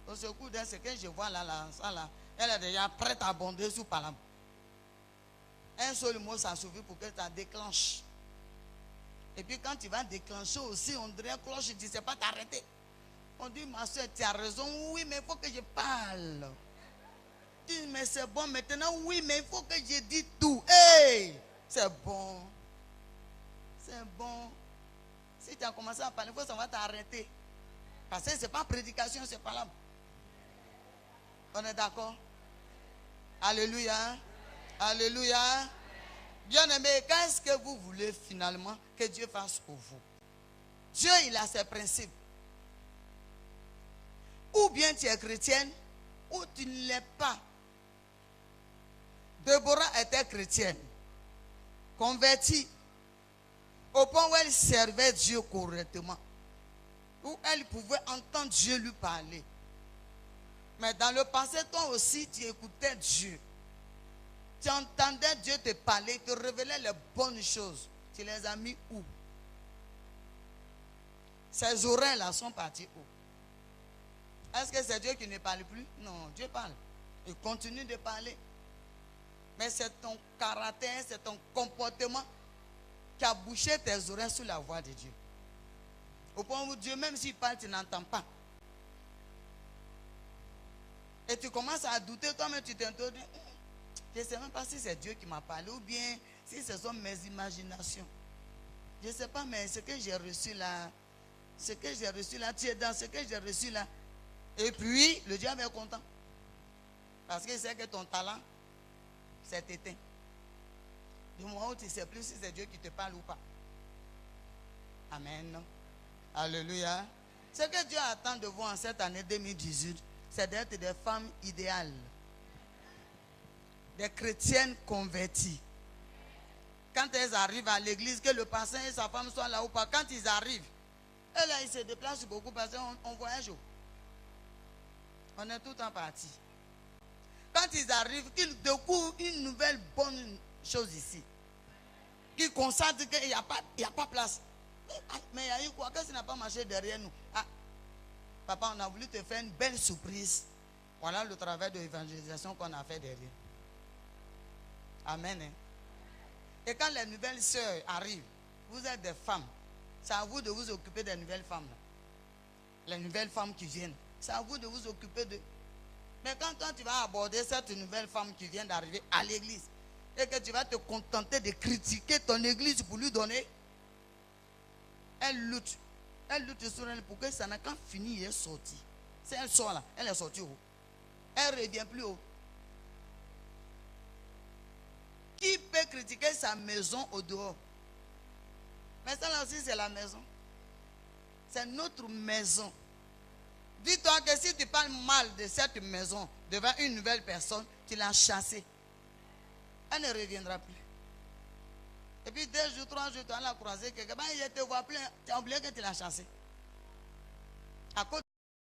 Au secours de ce que je vois là, là, elle est déjà prête à abonder sous Palam. Un seul mot, ça suffit pour que ça déclenche. Et puis quand tu vas déclencher aussi, on dirait cloche, tu ne sais pas t'arrêter. On dit, ma soeur, tu as raison, oui, mais il faut que je parle. Tu dis, mais c'est bon maintenant, oui, mais il faut que je dise tout. Hey, c'est bon. C'est bon. Si tu as commencé à parler, il faut que ça va t'arrêter. Parce que ce n'est pas prédication, c'est pas là. On est d'accord? Alléluia. Alléluia. Bien aimé, qu'est-ce que vous voulez finalement que Dieu fasse pour vous? Dieu, il a ses principes. Ou bien tu es chrétienne, ou tu ne l'es pas. Déborah était chrétienne, convertie, au point où elle servait Dieu correctement, où elle pouvait entendre Dieu lui parler. Mais dans le passé, toi aussi, tu écoutais Dieu. Tu entendais Dieu te parler, te révéler les bonnes choses. Tu les as mis où? Ces oreilles-là sont parties où? Est-ce que c'est Dieu qui ne parle plus? Non, Dieu parle. Il continue de parler. Mais c'est ton caractère, c'est ton comportement qui a bouché tes oreilles sous la voix de Dieu. Au point où Dieu, même s'il parle, tu n'entends pas. Et tu commences à douter, toi-même tu t'introduis. Je ne sais même pas si c'est Dieu qui m'a parlé ou bien si ce sont mes imaginations. Je ne sais pas, mais ce que j'ai reçu là, tu es dans ce que j'ai reçu là. Et puis, le diable est content. Parce qu'il sait que ton talent s'est éteint. Du moment où tu ne sais plus si c'est Dieu qui te parle ou pas. Amen. Alléluia. Ce que Dieu attend de vous en cette année 2018, c'est d'être des femmes idéales. Des chrétiennes converties. Quand elles arrivent à l'église, que le pasteur et sa femme soient là ou pas, quand ils arrivent, et là ils se déplacent beaucoup parce qu'on voyage. On est tout en partie. Quand ils arrivent, qu'ils découvrent une nouvelle bonne chose ici. Qu'ils constatent qu'il n'y a pas place. Mais il y a eu quoi? Qu'est-ce qui n'a pas marché derrière nous? Ah, papa, on a voulu te faire une belle surprise. Voilà le travail de l'évangélisation qu'on a fait derrière. Amen. Hein? Et quand les nouvelles sœurs arrivent, vous êtes des femmes. C'est à vous de vous occuper des nouvelles femmes. Les nouvelles femmes qui viennent. C'est à vous de vous occuper de. Mais quand toi tu vas aborder cette nouvelle femme qui vient d'arriver à l'église et que tu vas te contenter de critiquer ton église pour lui donner, elle lutte. Elle lutte sur elle pour que ça n'a qu'à finir, elle est sortie. Si elle sort là, elle est sortie où? Elle ne revient plus où? Qui peut critiquer sa maison au dehors? Mais ça là aussi c'est la maison. C'est notre maison. Dis-toi que si tu parles mal de cette maison devant une nouvelle personne, tu l'as chassée. Elle ne reviendra plus. Et puis 2 jours, 3 jours, tu vas la croiser quelque part, il te voit plus, tu as oublié que tu l'as chassée. À cause